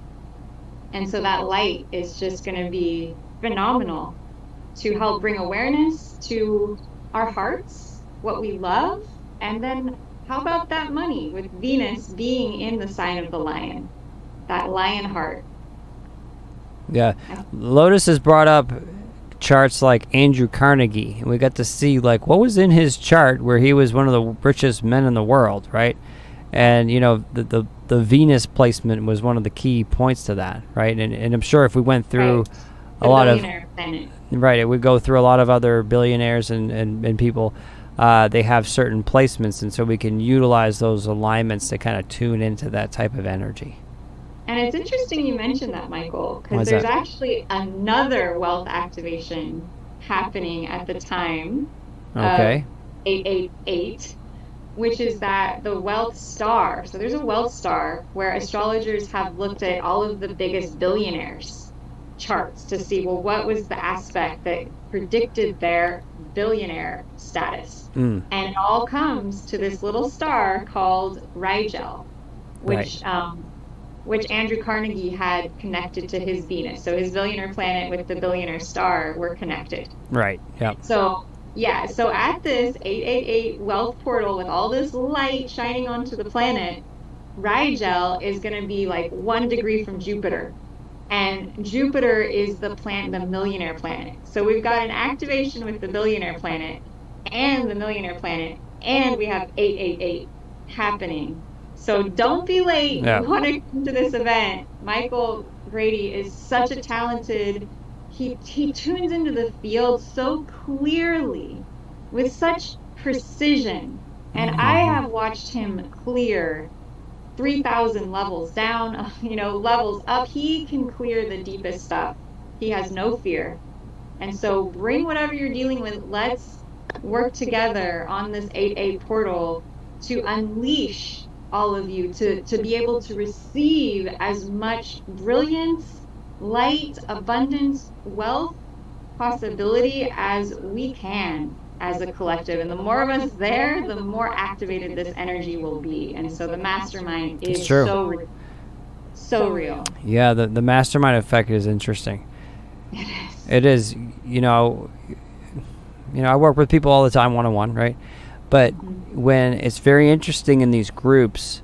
And so that light is just going to be phenomenal to help bring awareness to our hearts, what we love, and then how about that money, with Venus being in the sign of the lion, that lion heart. Yeah. Lotus has brought up charts like Andrew Carnegie, and we got to see like what was in his chart where he was one of the richest men in the world, right? And you know, the Venus placement was one of the key points to that, right? And I'm sure if we went through a lot of planet. Right, it would go through a lot of other billionaires and people. They have certain placements, and so we can utilize those alignments to kind of tune into that type of energy. And it's interesting you mentioned that, Michael, because there's actually another wealth activation happening at the time. Okay. 888, which is that the wealth star. So there's a wealth star where astrologers have looked at all of the biggest billionaires' charts to see, well, what was the aspect that predicted their billionaire status? And it all comes to this little star called Rigel, which Andrew Carnegie had connected to his Venus. So his billionaire planet with the billionaire star were connected. Right, yeah. So at this 888 wealth portal with all this light shining onto the planet, Rigel is going to be like 1 degree from Jupiter. And Jupiter is the millionaire planet. So we've got an activation with the billionaire planet and the millionaire planet and we have 888 happening. So don't be late. Yeah. You want to come to this event. Michael Grady is such a talented, he tunes into the field so clearly with such precision. And I have watched him clear 3,000 levels down, levels up. He can clear the deepest stuff. He has no fear. And so bring whatever you're dealing with. Let's work together on this 8-8 portal to unleash all of you, to be able to receive as much brilliance, light, abundance, wealth, possibility as we can as a collective. And the more of us there, the more activated this energy will be. And so the mastermind is so real. Yeah, the mastermind effect is interesting. It is. I work with people all the time one-on-one, right? But when it's very interesting in these groups,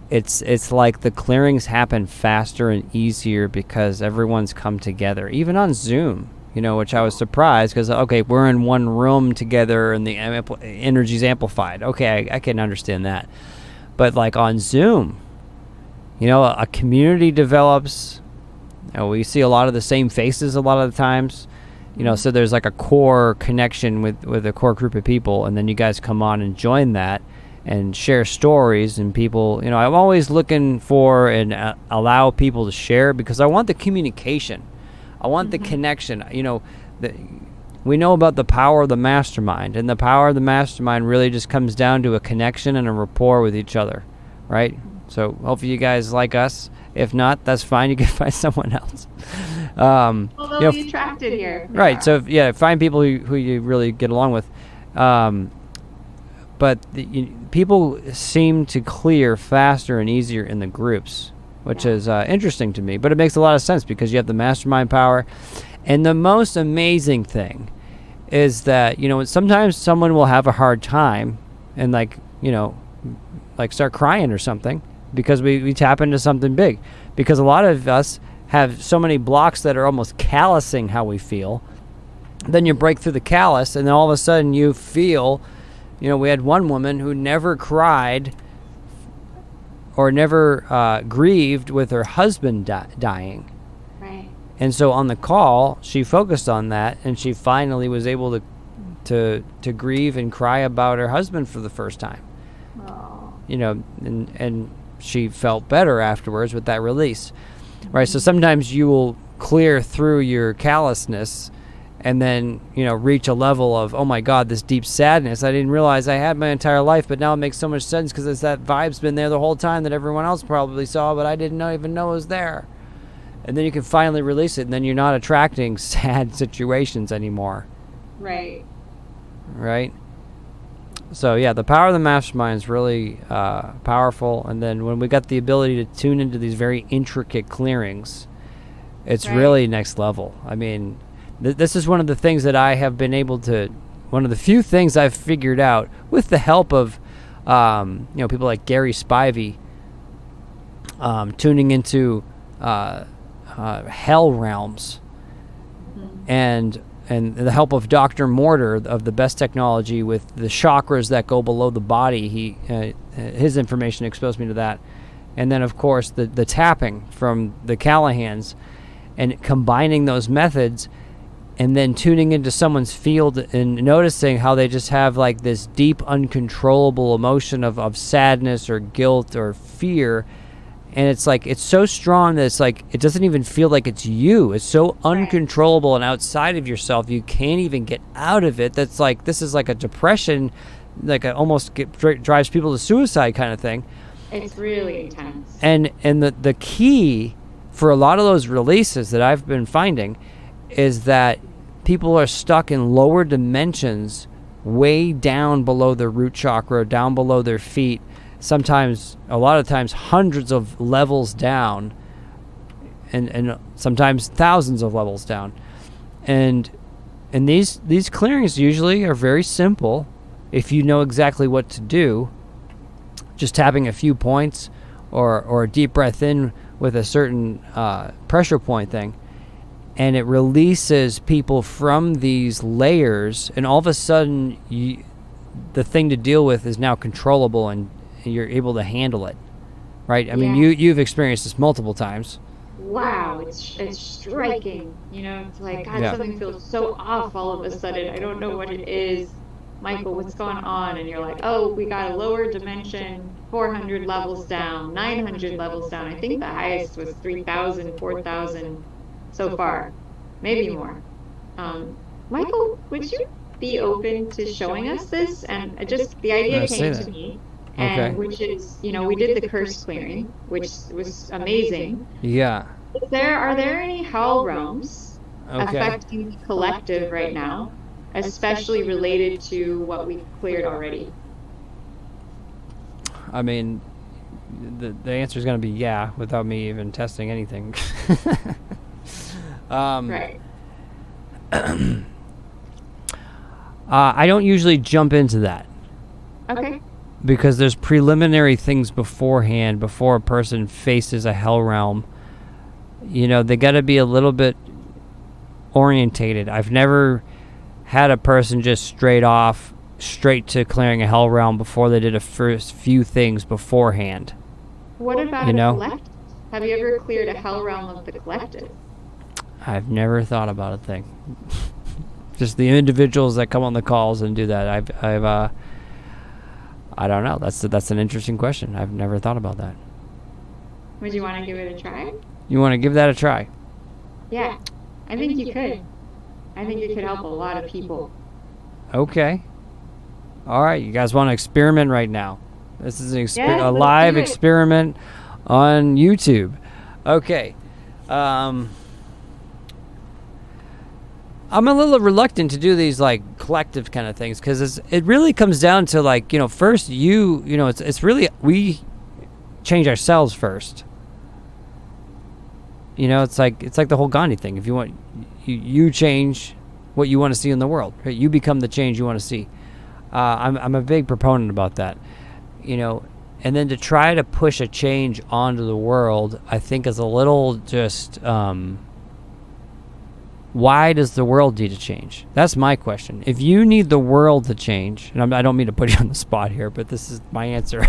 it's like the clearings happen faster and easier because everyone's come together, even on Zoom, which I was surprised because, okay, we're in one room together and the energy's amplified. Okay, I can understand that. But like on Zoom, a community develops. We see a lot of the same faces a lot of the times. So there's like a core connection with a core group of people, and then you guys come on and join that and share stories, and people, I'm always looking for and allow people to share because I want the communication. I want the connection. We know about the power of the mastermind, and the power of the mastermind really just comes down to a connection and a rapport with each other, right? So hopefully you guys like us. If not, that's fine. You can find someone else. Although we attracted here. Right. Yeah. So find people who you really get along with. But people seem to clear faster and easier in the groups, which is interesting to me. But it makes a lot of sense because you have the mastermind power. And the most amazing thing is that, sometimes someone will have a hard time and like start crying or something because we tap into something big. Because a lot of us have so many blocks that are almost callousing how we feel. Then you break through the callus, and then all of a sudden you feel, we had one woman who never cried or never grieved with her husband dying. Right. And so on the call, she focused on that, and she finally was able to grieve and cry about her husband for the first time. Oh. And she felt better afterwards with that release. Right, so sometimes you will clear through your callousness and then, reach a level of, oh my God, this deep sadness I didn't realize I had my entire life, but now it makes so much sense because it's that vibe's been there the whole time that everyone else probably saw, but I didn't even know it was there. And then you can finally release it, and then you're not attracting sad situations anymore. Right. Right? So yeah, the power of the mastermind is really powerful. And then when we got the ability to tune into these very intricate clearings, it's really next level. I mean, this is one of the things that I have been able to, one of the few things I've figured out with the help of, people like Gary Spivey, tuning into hell realms, and the help of Dr. Mortar of the best technology with the chakras that go below the body. His information exposed me to that. And then, of course, the tapping from the Callahans, and combining those methods and then tuning into someone's field and noticing how they just have like this deep, uncontrollable emotion of sadness or guilt or fear. And it's like, it's so strong that it's like, it doesn't even feel like it's you. It's so uncontrollable and outside of yourself. You can't even get out of it. That's like, this is like a depression, like almost drives people to suicide kind of thing. It's really intense. And the key for a lot of those releases that I've been finding is that people are stuck in lower dimensions, way down below their root chakra, down below their feet. Sometimes, a lot of times, hundreds of levels down, and sometimes thousands of levels down. And these clearings usually are very simple if you know exactly what to do. Just tapping a few points or a deep breath in with a certain pressure point thing. And it releases people from these layers, and all of a sudden the thing to deal with is now controllable and you're able to handle it, right? I mean, you've experienced this multiple times. Wow, it's striking. You know, it's like, God, something feels so off all of a sudden. I don't know what it is. Michael, what's going on? And you're like, oh, we got a lower dimension, 400 levels down, 900 levels down. I think the highest was 3,000, 4,000 so far, maybe more. Michael, would you be open to showing us this? And just the idea came to me. And which is, you know, we did the curse clearing, which was amazing. Yeah. Are there any hell realms affecting the collective right now, especially related to what we've cleared already? I mean, the answer is going to be yeah, without me even testing anything. Right. I don't usually jump into that. Okay. Because there's preliminary things beforehand, before a person faces a hell realm. You know, they got to be a little bit orientated. I've never had a person just straight to clearing a hell realm before they did a first few things beforehand. What about a collective? Have you ever cleared a hell realm of the collective? I've never thought about a thing. Just the individuals that come on the calls and do that. I don't know. That's an interesting question. I've never thought about that. Would you want to give it a try? You want to give that a try? Yeah, I think you could. I think it could help a lot of people. Okay. All right. You guys want to experiment right now? This is a let's live do it. experiment on YouTube. Okay. I'm a little reluctant to do these like collective kind of things because it really comes down to like, first it's really, we change ourselves first. It's like the whole Gandhi thing. If you want, you change what you want to see in the world, right? You become the change you want to see. I'm a big proponent about that, and then to try to push a change onto the world, I think is a little just, why does the world need to change? That's my question. If you need the world to change, and I don't mean to put you on the spot here, but this is my answer.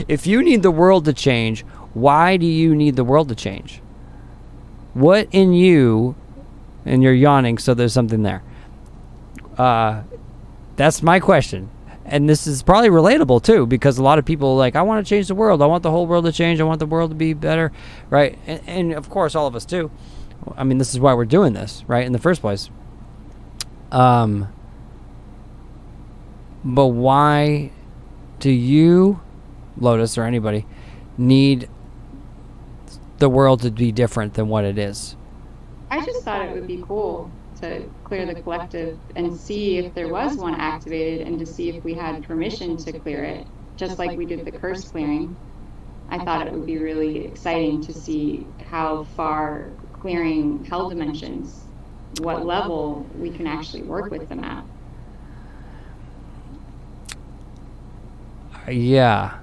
If you need the world to change, why do you need the world to change? What in you, and you're yawning, so there's something there. That's my question. And this is probably relatable too, because a lot of people are like, I want to change the world. I want the whole world to change. I want the world to be better, right? And of course, all of us do. I mean, this is why we're doing this, right, in the first place. But why do you, Lotus, or anybody, need the world to be different than what it is? I just thought it would be cool to clear the collective and see if there was one activated and to see if we had permission to clear it, just like we did the curse clearing. I thought it would be really exciting to see how far clearing hell dimensions, what level we can actually work with them at. Yeah.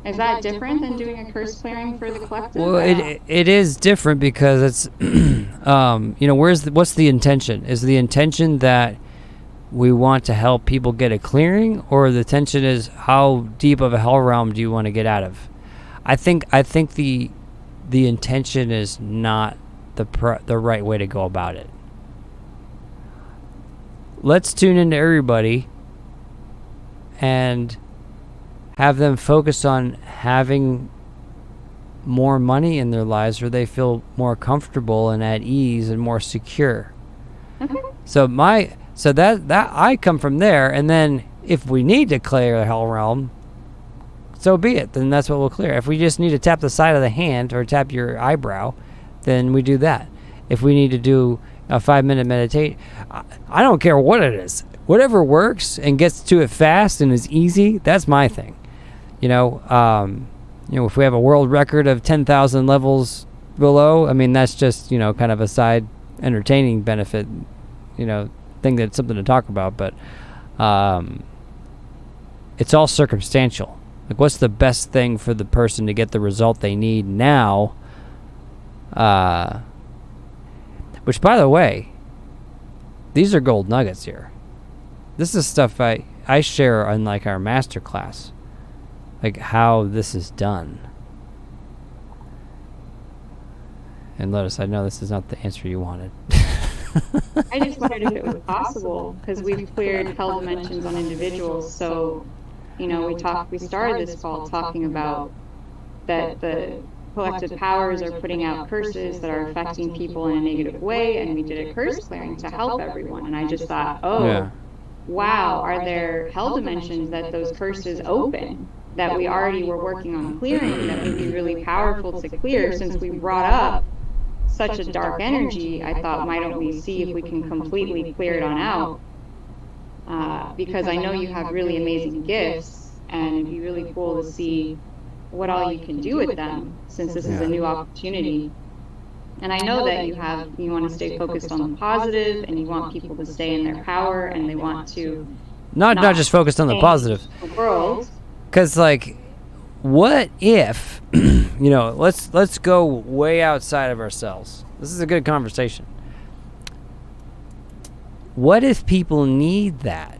Is that different than doing a curse clearing for the collective? Well, it is different because it's, what's the intention? Is the intention that we want to help people get a clearing, or the intention is how deep of a hell realm do you want to get out of? I think the intention is not the right way to go about it. Let's tune into everybody and have them focus on having more money in their lives where they feel more comfortable and at ease and more secure. Okay. So that I come from there, and then if we need to clear the hell realm, so be it. Then that's what we'll clear. If we just need to tap the side of the hand or tap your eyebrow, then we do that. If we need to do a 5-minute meditate, I don't care what it is. Whatever works and gets to it fast and is easy, that's my thing. If we have a world record of 10,000 levels below, I mean, that's just, kind of a side entertaining benefit, thing that's something to talk about. But it's all circumstantial. Like, what's the best thing for the person to get the result they need now? Which, by the way, these are gold nuggets here. This is stuff I share on like our master class, like how this is done. And Lotus, I know this is not the answer you wanted. I just wondered if it was possible, because we've cleared hell dimensions on individuals. So, we started this call talking about that the collective powers are putting out curses that are affecting people in a negative way, and we did a curse clearing to help everyone. And I just thought, wow, are there hell dimensions that those curses open that we already were working on clearing that would be really powerful to clear? Since we brought up such a dark energy, I thought, why don't we see if we can completely clear it on out? Because I know you have really amazing gifts, and it'd be really cool to see what all you can do with them, since this is a new opportunity. And I know that you want to stay focused on the positive, and you want people to stay in their power, and they want to not just focused on the positive. The world. Because like, what if, let's go way outside of ourselves. This is a good conversation. What if people need that?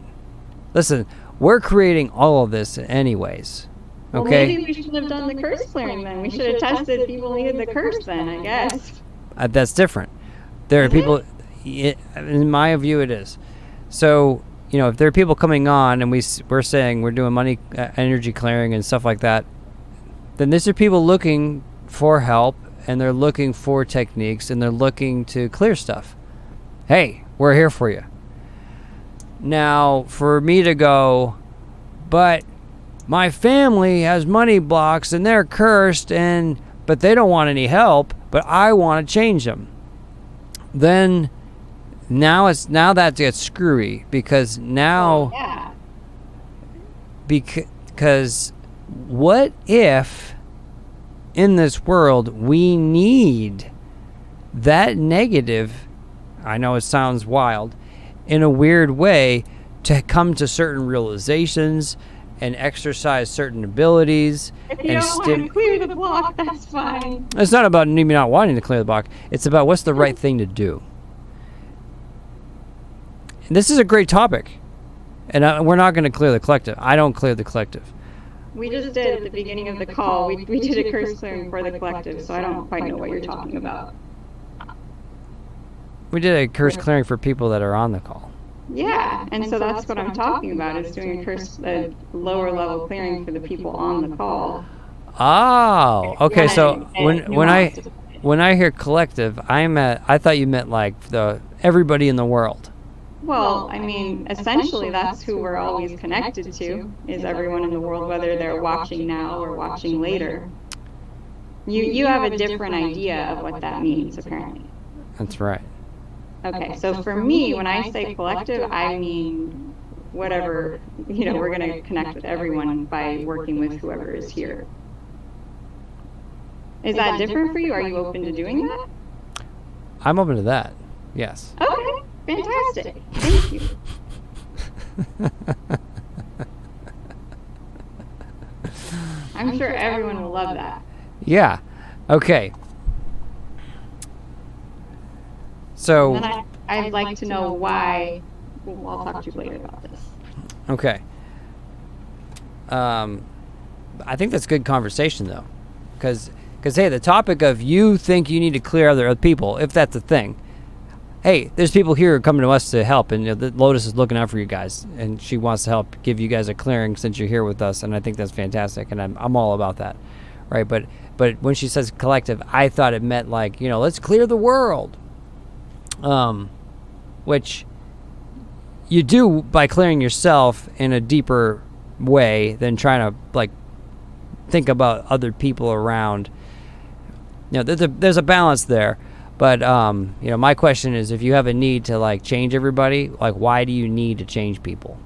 Listen, we're creating all of this anyways. Okay. Well, maybe we shouldn't have done the curse clearing then. We should have tested people needed the curse then, I guess. That's different. There are people, in my view it is. So, if there are people coming on and we're saying we're doing money, energy clearing and stuff like that, then these are people looking for help, and they're looking for techniques, and they're looking to clear stuff. Hey, we're here for you. Now, for me to go, but my family has money blocks and they're cursed, but they don't want any help, but I want to change them. Then now that gets screwy, because because what if in this world we need that negative, I know it sounds wild, in a weird way, to come to certain realizations and exercise certain abilities. If you don't want to clear the block, that's fine. It's not about me not wanting to clear the block. It's about what's the right thing to do. And this is a great topic. And we're not going to clear the collective. I don't clear the collective. We just did at the beginning of the call. We did a curse clearing for the collective, so I don't quite know what you're talking about. We did a curse clearing for people that are on the call. Yeah, and so that's what I'm talking about, is doing a lower level clearing for the people on the call. Oh, okay. So when I hear collective, I thought you meant like everybody in the world. Well, I mean, essentially that's who we're always connected to, is everyone in the world, whether they're watching now or watching later. You have a different idea of what that means, apparently. That's right. Okay, so for me, when I say collective, I mean whatever, we're going to connect with everyone by working with whoever is here. Is that different for you? Are you open to doing that? I'm open to that, yes. Okay, fantastic. Thank you. I'm sure everyone will love that. Yeah, okay. So then I'd like to know why. Well, I'll talk to you later about this. Okay. I think that's good conversation, though. Because, hey, the topic of you think you need to clear other people, if that's a thing. Hey, there's people here coming to us to help, and the Lotus is looking out for you guys, and she wants to help give you guys a clearing since you're here with us, and I think that's fantastic, and I'm all about that, right? But when she says collective, I thought it meant like, let's clear the world. Which you do by clearing yourself in a deeper way than trying to think about other people around. There's a balance there, but my question is, if you have a need to change everybody, why do you need to change people?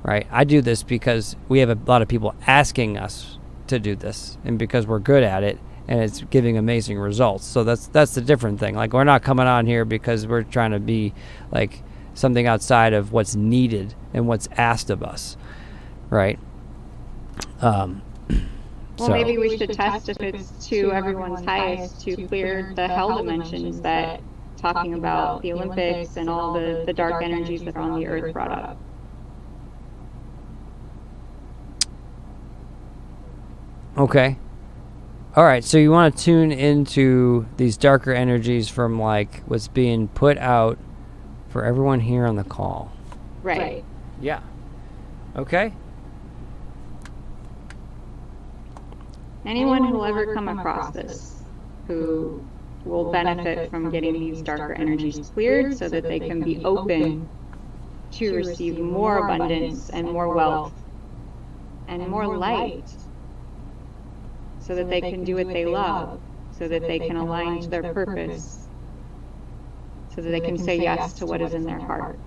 Right? I do this because we have a lot of people asking us to do this, and because we're good at it. And it's giving amazing results. So that's the different thing. We're not coming on here because we're trying to be something outside of what's needed and what's asked of us, right? Well, maybe we should test if it's to everyone's highest to clear the hell dimensions that talking about the Olympics and all the dark energies that are on the earth brought up. Okay. All right, so you want to tune into these darker energies from like what's being put out for everyone here on the call. Right. Yeah. Okay. Anyone who will ever come across this, who will benefit from getting these darker energies cleared so that they can be open to receive more abundance and more wealth and more light, so that they can do what they love, so that they can align to their purpose, so that they can say yes to what is in their heart.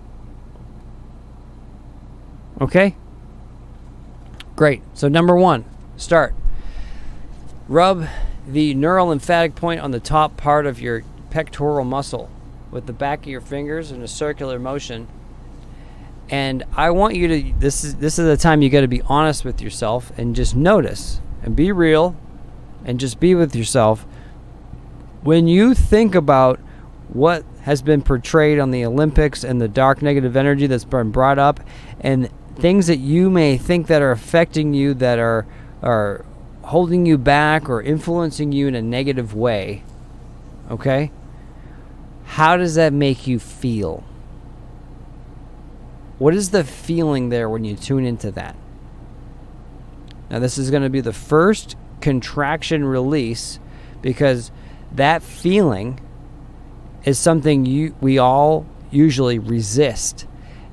Okay. Great. So number 1, start. Rub the neurolymphatic point on the top part of your pectoral muscle with the back of your fingers in a circular motion. And I want you to, this is the time you got to be honest with yourself and just notice and be real and just be with yourself. When you think about what has been portrayed on the Olympics and the dark negative energy that's been brought up and things that you may think that are affecting you, that are holding you back or influencing you in a negative way, okay? How does that make you feel? What is the feeling there when you tune into that? Now, this is going to be the first contraction release, because that feeling is something we all usually resist.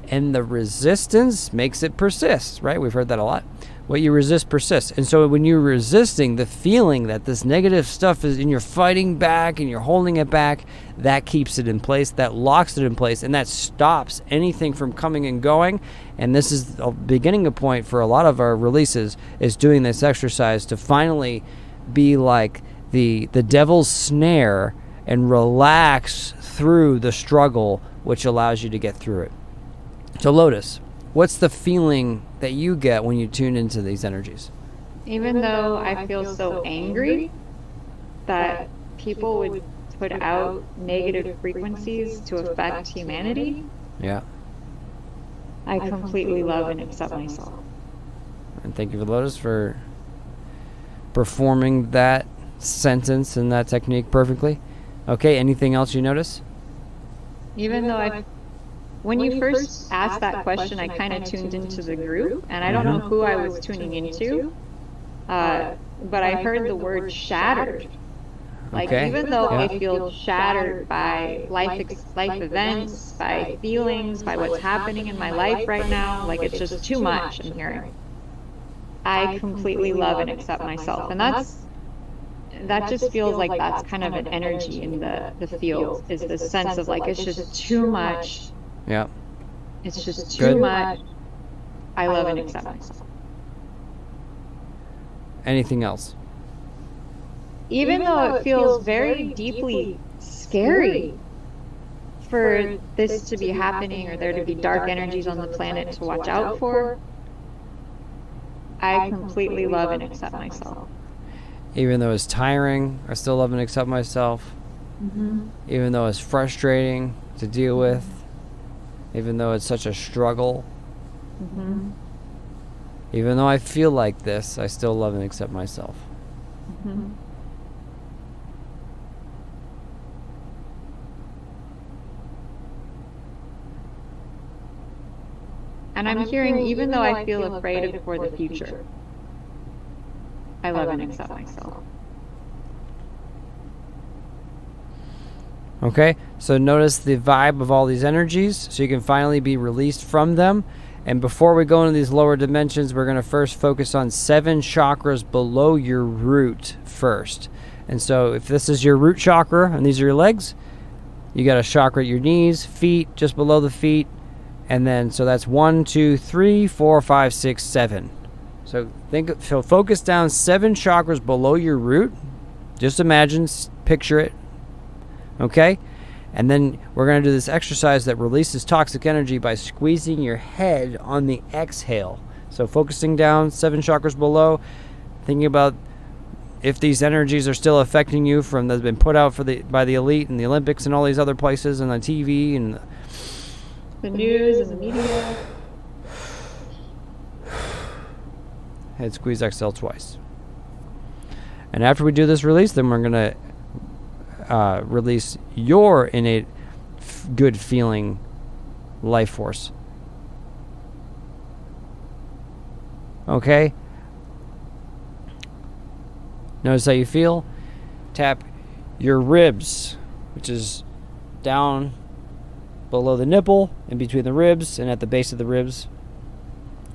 And the resistance makes it persist, right? We've heard that a lot. What you resist persists. And so when you're resisting the feeling that this negative stuff is, and you're fighting back and you're holding it back, that keeps it in place, that locks it in place, and that stops anything from coming and going. And this is a beginning point for a lot of our releases, is doing this exercise to finally be like the devil's snare and relax through the struggle, which allows you to get through it. So Lotus, what's the feeling that you get when you tune into these energies? Even though I feel so angry that people would put out negative frequencies to affect humanity, Yeah. I completely love and accept myself. And thank you for Lotus for performing that sentence and that technique perfectly. Okay, anything else you notice? Even though when you first asked that question, I kind of tuned into the group, and I don't know who I was tuning into, but I heard the word shattered. Like, Okay. even though Yeah. I feel shattered by life events, by feelings, by what's happening in my life right now, like it's just too much I'm hearing, I completely love and accept myself. And that just feels like that's kind of an energy in the field, is the sense of like, it's just too much. Yeah. It's just Good. too much. I love and accept myself. Anything else? Even though it feels very deeply scary for this to be happening, or there to be dark energies on the planet to watch out for, I completely love and accept myself. Even though it's tiring, I still love and accept myself. Mm-hmm. Even though it's frustrating to deal with, even though it's such a struggle, Mm-hmm. even though I feel like this, I still love and accept myself. Mm-hmm. And I'm hearing, even though I feel afraid for the future, I love and accept myself. Okay, so notice the vibe of all these energies so you can finally be released from them. And before we go into these lower dimensions, we're going to first focus on 7 chakras below your root first. And so if this is your root chakra and these are your legs, you got a chakra at your knees, feet, just below the feet. And then, so that's 1, 2, 3, 4, 5, 6, 7. So focus down 7 chakras below your root. Just imagine, picture it. Okay? And then we're going to do this exercise that releases toxic energy by squeezing your head on the exhale. So focusing down 7 chakras below, thinking about if these energies are still affecting you from that's been put out by the elite and the Olympics and all these other places and on TV and the news and the media. Head squeeze, exhale twice. And after we do this release, then we're going to release your innate good feeling life force. Okay? Notice how you feel. Tap your ribs, which is down below the nipple, in between the ribs, and at the base of the ribs,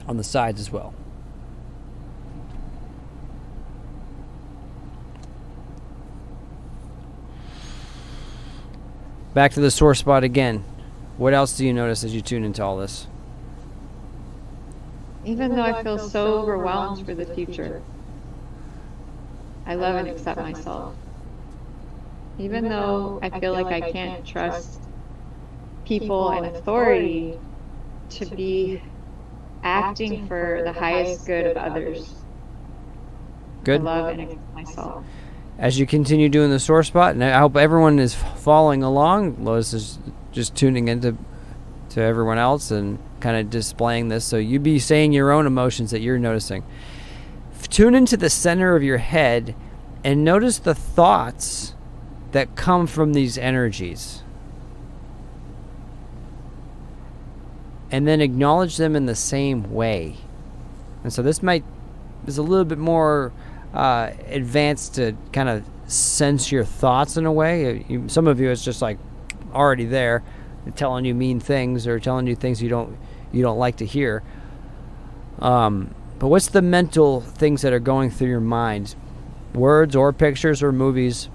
on the sides as well. Back to the sore spot again. What else do you notice as you tune into all this? Even though I feel so overwhelmed for the future, I love and accept myself. Even though I feel like I can't trust people and authority to be acting for the highest good of others. Good. I love and accept myself. As you continue doing the sore spot, and I hope everyone is following along. Lois is just tuning into everyone else and kind of displaying this. So you be saying your own emotions that you're noticing. Tune into the center of your head and notice the thoughts that come from these energies. And then acknowledge them in the same way. And so this is a little bit more advanced to kind of sense your thoughts in a way. Some of you, it's just like already there, telling you mean things or telling you things you don't like to hear. But what's the mental things that are going through your mind? Words or pictures or movies.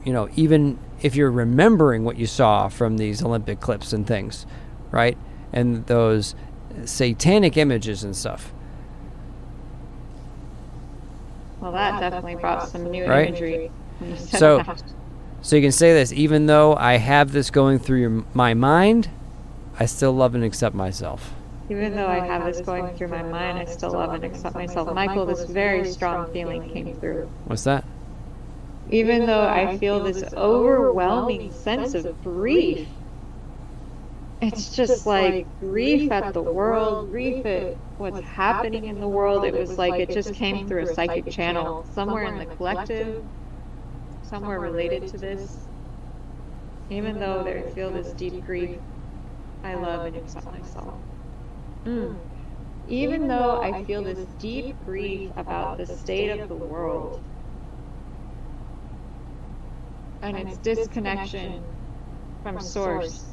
Even if you're remembering what you saw from these Olympic clips and things, right? And those satanic images and stuff. Well, that definitely brought some new right? imagery. When you said So, that. so you can say this, even though I have this going through my mind, I still love and accept myself. Even though I have this going through my mind, I still love and accept myself. Michael, this very strong feeling came through. What's that? Even though I feel this overwhelming sense of grief, it's just like grief at the world, grief at what's happening in the world. It was like it just came through a psychic channel, somewhere in the collective, somewhere related to this. Even though I feel this deep grief, I love and accept myself. Even though I feel this deep grief about the state of the world and its disconnection from source,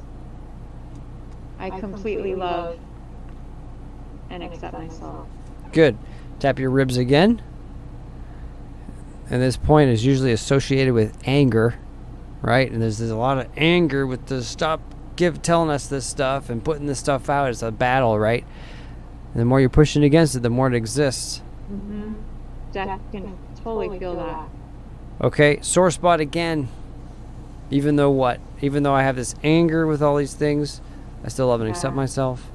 I completely love and accept myself. Good. Tap your ribs again. And this point is usually associated with anger, right? And there's a lot of anger with the telling us this stuff and putting this stuff out. It's a battle, right? And the more you're pushing against it, the more it exists. Mm-hmm. I can totally feel that. Okay, sore spot again. Even though I have this anger with all these things, I still love and accept myself.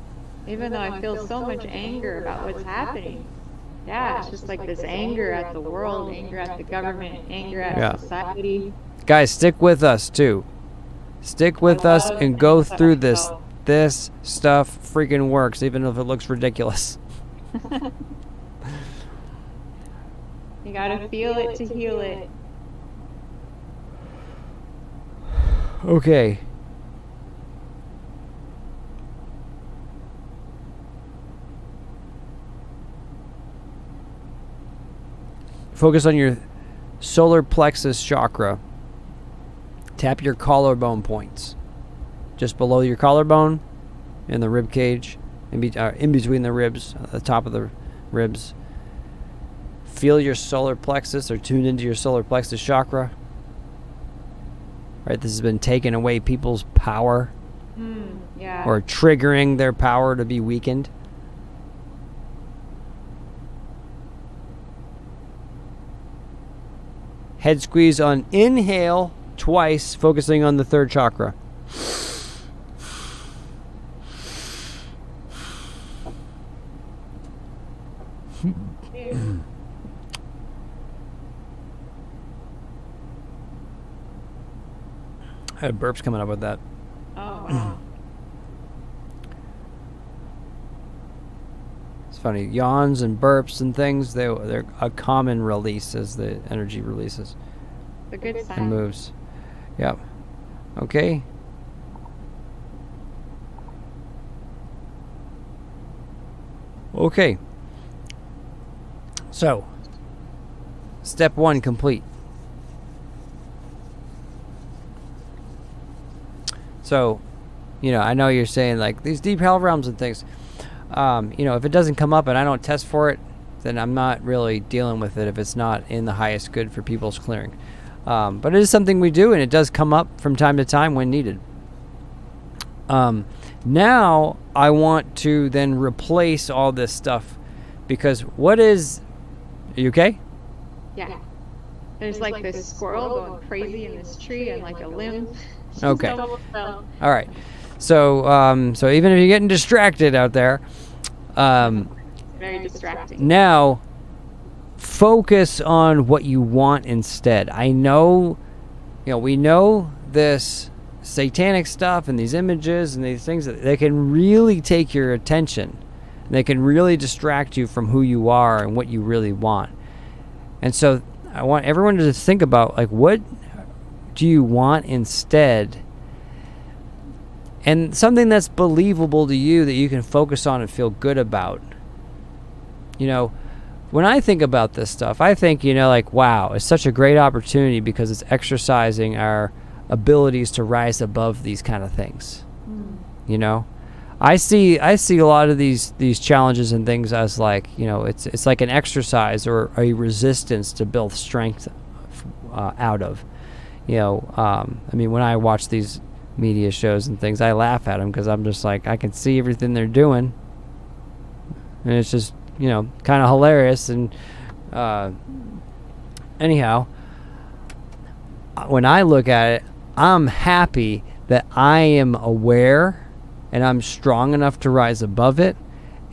Even though I feel so much anger about what's happening. Yeah, it's just like this anger at the world, anger at the government, anger at society. Guys, stick with us too. Stick with us and go through this. This stuff freaking works, even if it looks ridiculous. You gotta feel it to heal it. Okay. Focus on your solar plexus chakra. Tap your collarbone points. Just below your collarbone, in the rib cage, in between the ribs, the top of the ribs. Feel your solar plexus or tune into your solar plexus chakra. Right, this has been taking away people's power or triggering their power to be weakened. Head squeeze on inhale twice, focusing on the third chakra. I had burps coming up with that. Oh, wow. It's funny. Yawns and burps and things, they're a common release as the energy releases It's a good and sign. moves. Yep. Okay. Okay. So, step 1 complete. So, I know you're saying like these deep hell realms and things. If it doesn't come up and I don't test for it, then I'm not really dealing with it if it's not in the highest good for people's clearing. But it is something we do, and it does come up from time to time when needed. Now I want to then replace all this stuff, because are you okay? Yeah. There's like this squirrel going crazy in this tree and like a limb. Just Okay. almost fell. All right. So even if you're getting distracted out there, Very distracting. now focus on what you want instead. I know, we know this satanic stuff and these images and these things, that they can really take your attention. They can really distract you from who you are and what you really want. And so I want everyone to think about, like, what do you want instead? And something that's believable to you that you can focus on and feel good about. When I think about this stuff, I think, like, wow, it's such a great opportunity because it's exercising our abilities to rise above these kind of things. I see a lot of these challenges and things as like, it's like an exercise or a resistance to build strength out of. When I watch these media shows and things, I laugh at them because I'm just like, I can see everything they're doing, and it's just kind of hilarious. And anyhow, when I look at it, I'm happy that I am aware and I'm strong enough to rise above it,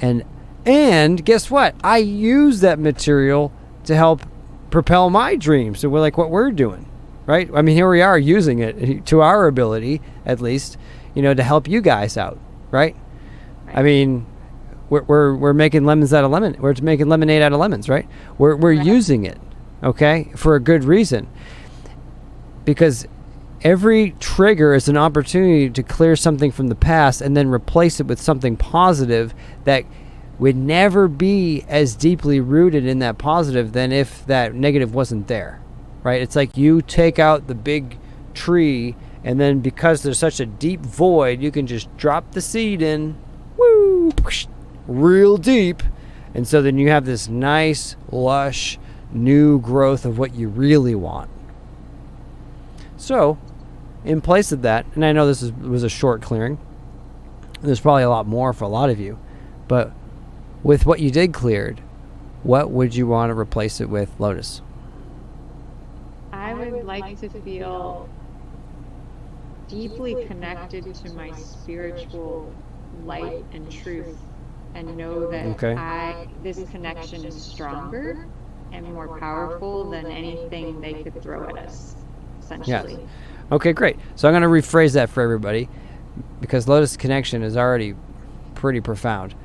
and guess what? I use that material to help propel my dreams. So we're like what we're doing. Right? Here we are using it to our ability, at least, to help you guys out, right? We're making lemons out of lemon. We're making lemonade out of lemons, right? We're using it, okay, for a good reason. Because every trigger is an opportunity to clear something from the past and then replace it with something positive that would never be as deeply rooted in that positive than if that negative wasn't there. Right? It's like you take out the big tree, and then because there's such a deep void, you can just drop the seed in, real deep, and so then you have this nice, lush, new growth of what you really want. So, in place of that, and I know this was a short clearing, there's probably a lot more for a lot of you, but with what you did cleared, what would you want to replace it with, Lotus? I would like to feel deeply connected to my spiritual light and truth, and know that this connection is stronger and more powerful than anything they could throw at us, essentially. Yes. Okay, great. So I'm going to rephrase that for everybody, because Lotus connection is already pretty profound.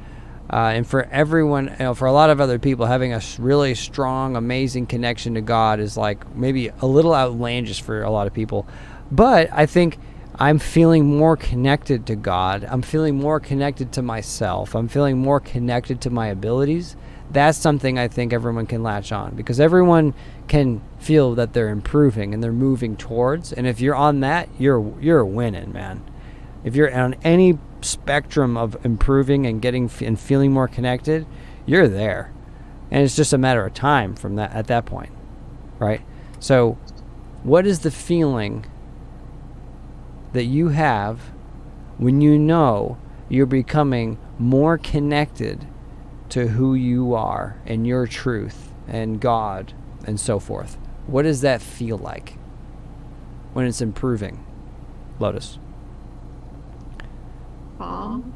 And for everyone, for a lot of other people, having a really strong, amazing connection to God is like maybe a little outlandish for a lot of people. But I think I'm feeling more connected to God. I'm feeling more connected to myself. I'm feeling more connected to my abilities. That's something I think everyone can latch on, because everyone can feel that they're improving and they're moving towards. And if you're on that, you're winning, man. If you're on any spectrum of improving and getting and feeling more connected, you're there. And it's just a matter of time from that at that point, right? So what is the feeling that you have when you know you're becoming more connected to who you are and your truth and God and so forth? What does that feel like when it's improving, Lotus? Calm,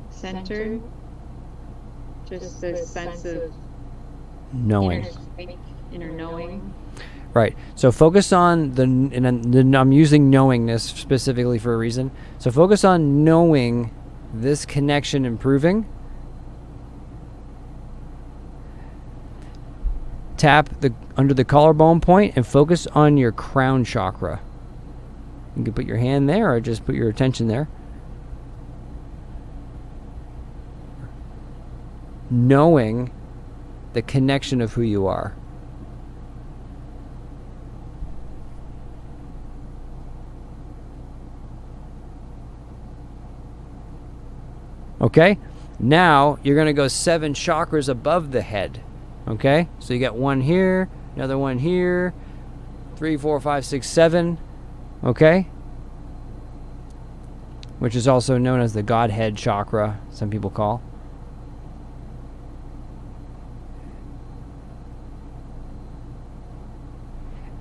centered, just this sense of Knowing. inner knowing. Right. So focus on and I'm using knowingness specifically for a reason. So focus on knowing this connection improving. Tap under the collarbone point and focus on your crown chakra. You can put your hand there or just put your attention there. Knowing the connection of who you are. Okay? Now you're going to go 7 chakras above the head. Okay? So you got one here, another one here, 3, 4, 5, 6, 7. Okay? Which is also known as the Godhead chakra, some people call.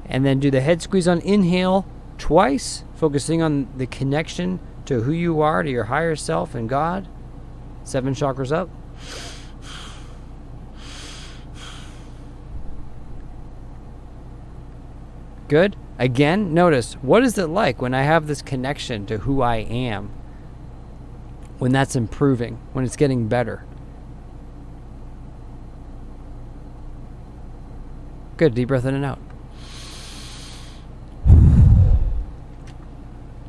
And then do the head squeeze on inhale twice, focusing on the connection to who you are, to your higher self and God. 7 chakras up. Good. Again, notice, what is it like when I have this connection to who I am? When that's improving, when it's getting better. Good. Deep breath in and out.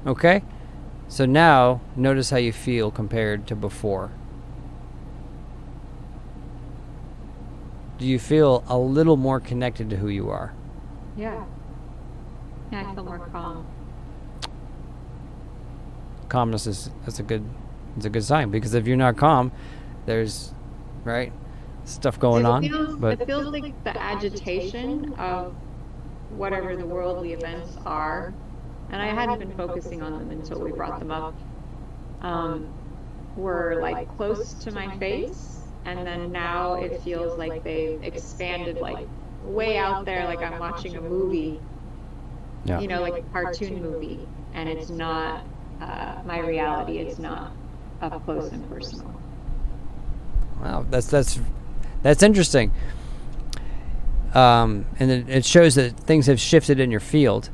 Okay? So now, notice how you feel compared to before. Do you feel a little more connected to who you are? Yeah. Yeah, I feel more calm. Calmness is a good sign, because if you're not calm, there's stuff going on. It feels like the agitation of whatever the worldly events are, and I hadn't been focusing on them until we brought them up, were like close to my face, and then now it feels like they've expanded like way out there, like I'm watching a movie. Yeah. You know, like a cartoon movie, and it's not my reality. It's not up close and personal. Wow, that's interesting. And it shows that things have shifted in your field.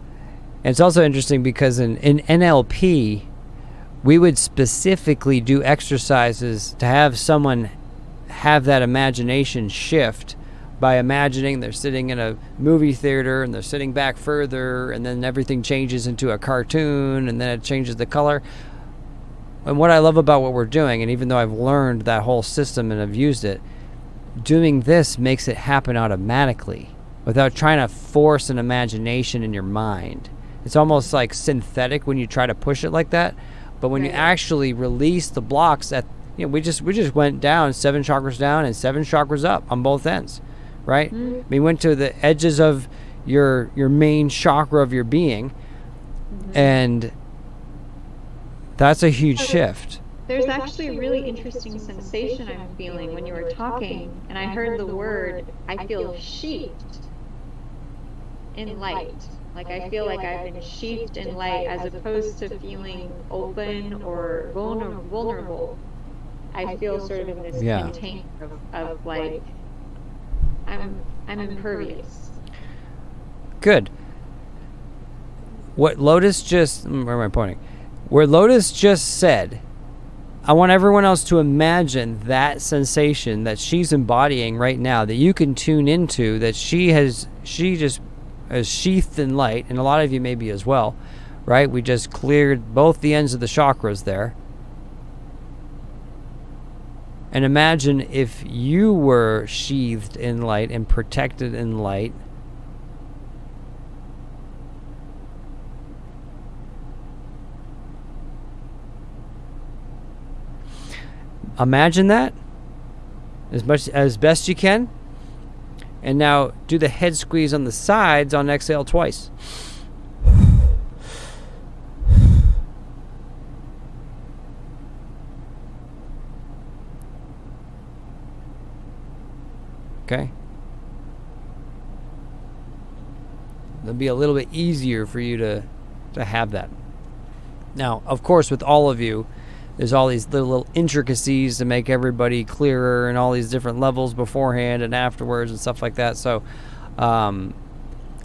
And it's also interesting because in NLP, we would specifically do exercises to have someone have that imagination shift by imagining they're sitting in a movie theater and they're sitting back further, and then everything changes into a cartoon, and then it changes the color. And what I love about what we're doing, and even though I've learned that whole system and I've used it, doing this makes it happen automatically without trying to force an imagination in your mind. It's almost like synthetic when you try to push it like that, but when you actually release the blocks we just went down 7 chakras down and 7 chakras up on both ends. Right? Mm-hmm. We went to the edges of your main chakra of your being, and that's a huge shift. There's actually a really interesting sensation I'm feeling when you were talking, and I heard the word, I feel sheathed in light. Like I feel like I've been sheathed in light, as opposed to feeling open or vulnerable. I feel sort of in this container of like, I'm impervious. Good. What Lotus just... Where am I pointing? Where Lotus just said, I want everyone else to imagine that sensation that she's embodying right now, that you can tune into, that she just is sheathed in light, and a lot of you maybe as well, right? We just cleared both the ends of the chakras there. And imagine if you were sheathed in light and protected in light. Imagine that as best you can. And now do the head squeeze on the sides on exhale twice. Okay? It'll be a little bit easier for you to have that. Now, of course, with all of you, there's all these little intricacies to make everybody clearer, and all these different levels beforehand and afterwards and stuff like that. So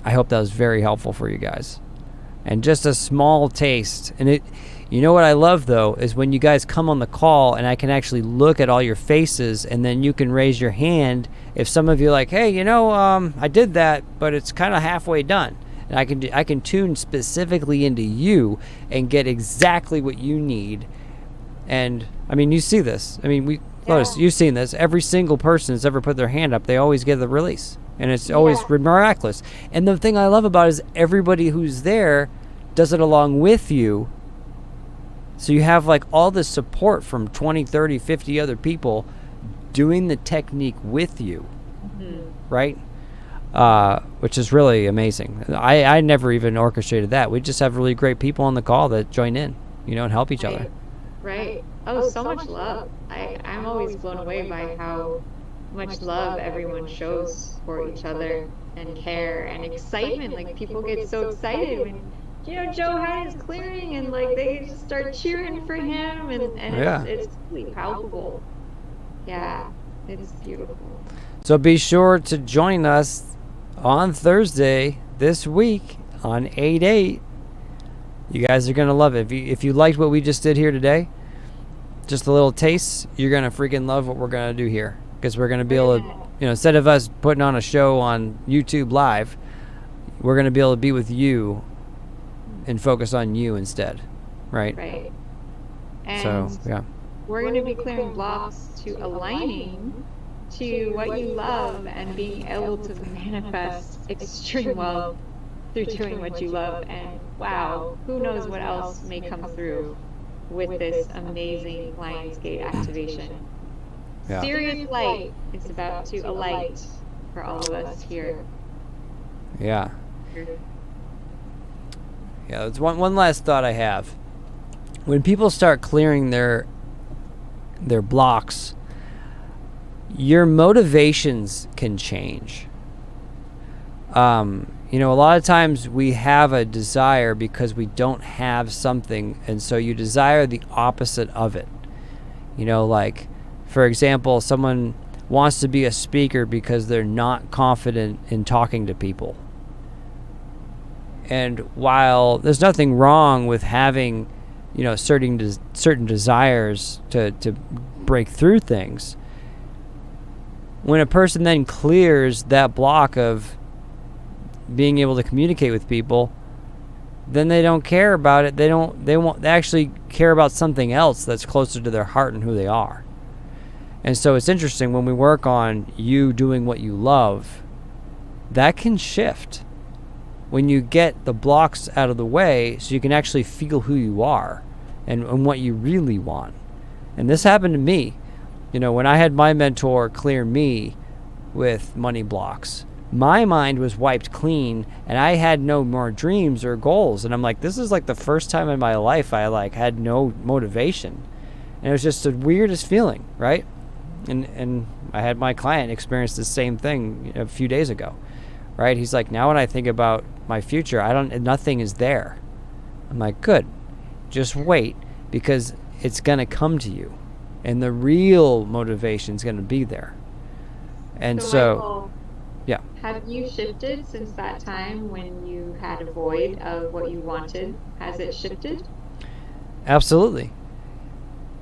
I hope that was very helpful for you guys. And just a small taste. And it, you know what I love though, is when you guys come on the call and I can actually look at all your faces, and then you can raise your hand if some of you are like, hey, you know, I did that, but it's kind of halfway done. And I can tune specifically into you and get exactly what you need. And I mean, you see this. I mean, Lotus, you've seen this. Every single person that's ever put their hand up, they always get the release, and it's always miraculous. And the thing I love about it is everybody who's there does it along with you. So you have like all this support from 20, 30, 50 other people doing the technique with you, right? Which is really amazing. I never even orchestrated that. We just have really great people on the call that join in, you know, and help each other. Right. Oh, so much love. I'm always blown away by how much love everyone shows for each other, and care and excitement. Like, people get so excited when, you know, Joe had his clearing, and like they just start cheering for him, and it's really palpable. Yeah, it's beautiful. So be sure to join us on Thursday this week on 8/8. You guys are going to love it. If you liked what we just did here today, just a little taste, you're going to freaking love what we're going to do here. Because we're going to be able to, you know, instead of us putting on a show on YouTube Live, we're going to be able to be with you and focus on you instead. Right? Right. And so, yeah. We're going to be clearing blocks to aligning to what you love and being able to manifest extreme wealth through doing what you love. And wow, who knows what else may come through with this amazing Lionsgate activation. Yeah. Serious light is about to alight for all of us here. Yeah. Yeah, there's one last thought I have. When people start clearing their blocks, your motivations can change. You know, a lot of times we have a desire because we don't have something, and so you desire the opposite of it. You know, like, for example, someone wants to be a speaker because they're not confident in talking to people. And while there's nothing wrong with having, you know, certain desires to break through things, when a person then clears that block of being able to communicate with people, then they don't care about it. They actually care about something else that's closer to their heart and who they are. And so it's interesting when we work on you doing what you love, that can shift when you get the blocks out of the way, so you can actually feel who you are and what you really want. And this happened to me. You know, when I had my mentor clear me with money blocks, my mind was wiped clean and I had no more dreams or goals. And I'm like, this is like the first time in my life I like had no motivation. And it was just the weirdest feeling, right? And I had my client experience the same thing a few days ago, right? He's like, now when I think about my future, nothing is there. I'm like, good, just wait, because it's going to come to you and the real motivation is going to be there. And so Michael, yeah. Have you shifted since that time when you had a void of what you wanted? Has it shifted? Absolutely.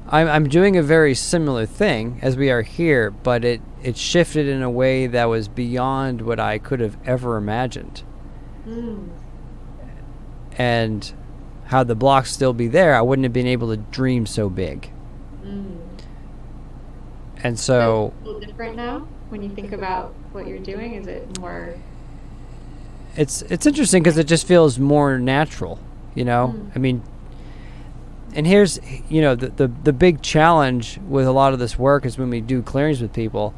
I'm doing a very similar thing as we are here, but it shifted in a way that was beyond what I could have ever imagined. And how the blocks still be there, I wouldn't have been able to dream so big. And so is it a little different now when you think about what you're doing? Is it more? It's interesting because it just feels more natural, you know? I mean, and here's, you know, the big challenge with a lot of this work is when we do clearings with people,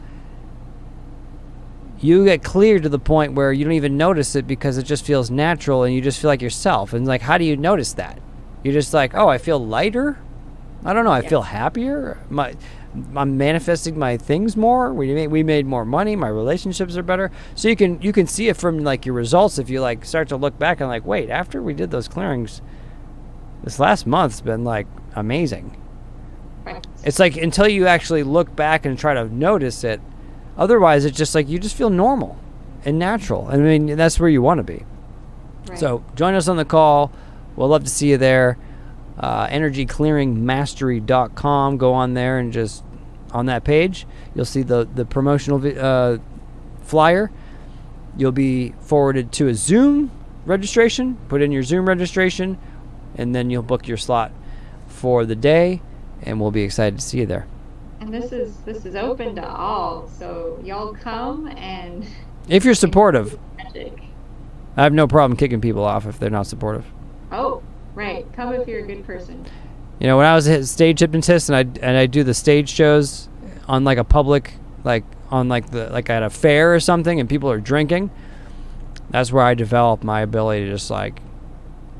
you get cleared to the point where you don't even notice it because it just feels natural and you just feel like yourself. And like, how do you notice that? You're just like, oh, I feel lighter. I don't know. I feel happier. I'm manifesting my things more. We made more money. My relationships are better. So you can see it from like your results if you like start to look back and like, wait, after we did those clearings, this last month's been like amazing. Right. It's like until you actually look back and try to notice it, otherwise it's just like you just feel normal. and natural. I mean, that's where you want to be. Right. So join us on the call. We'll love to see you there. EnergyClearingMastery.com. Go on there and just on that page, you'll see the promotional flyer. You'll be forwarded to a Zoom registration. Put in your Zoom registration, and then you'll book your slot for the day, and we'll be excited to see you there. And this is open to all, so y'all come and If you're supportive, magic. I have no problem kicking people off if they're not supportive. Oh, right. Come if you're a good person. You know, when I was a stage hypnotist and I do the stage shows on like a public, like on like at a fair or something, and people are drinking, that's where I developed my ability to just like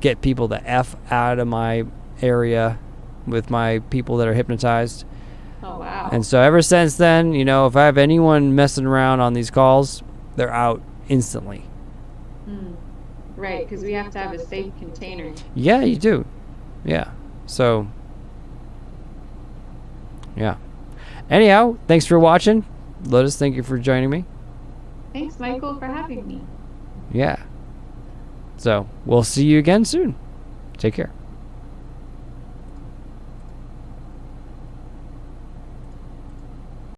get people the F out of my area with my people that are hypnotized. Oh, wow. And so ever since then, you know, if I have anyone messing around on these calls, they're out instantly. Right, because we have to have a safe container. Yeah, you do. Yeah. So, yeah. Anyhow, thanks for watching. Lotus, thank you for joining me. Thanks, Michael, for having me. Yeah. So, we'll see you again soon. Take care.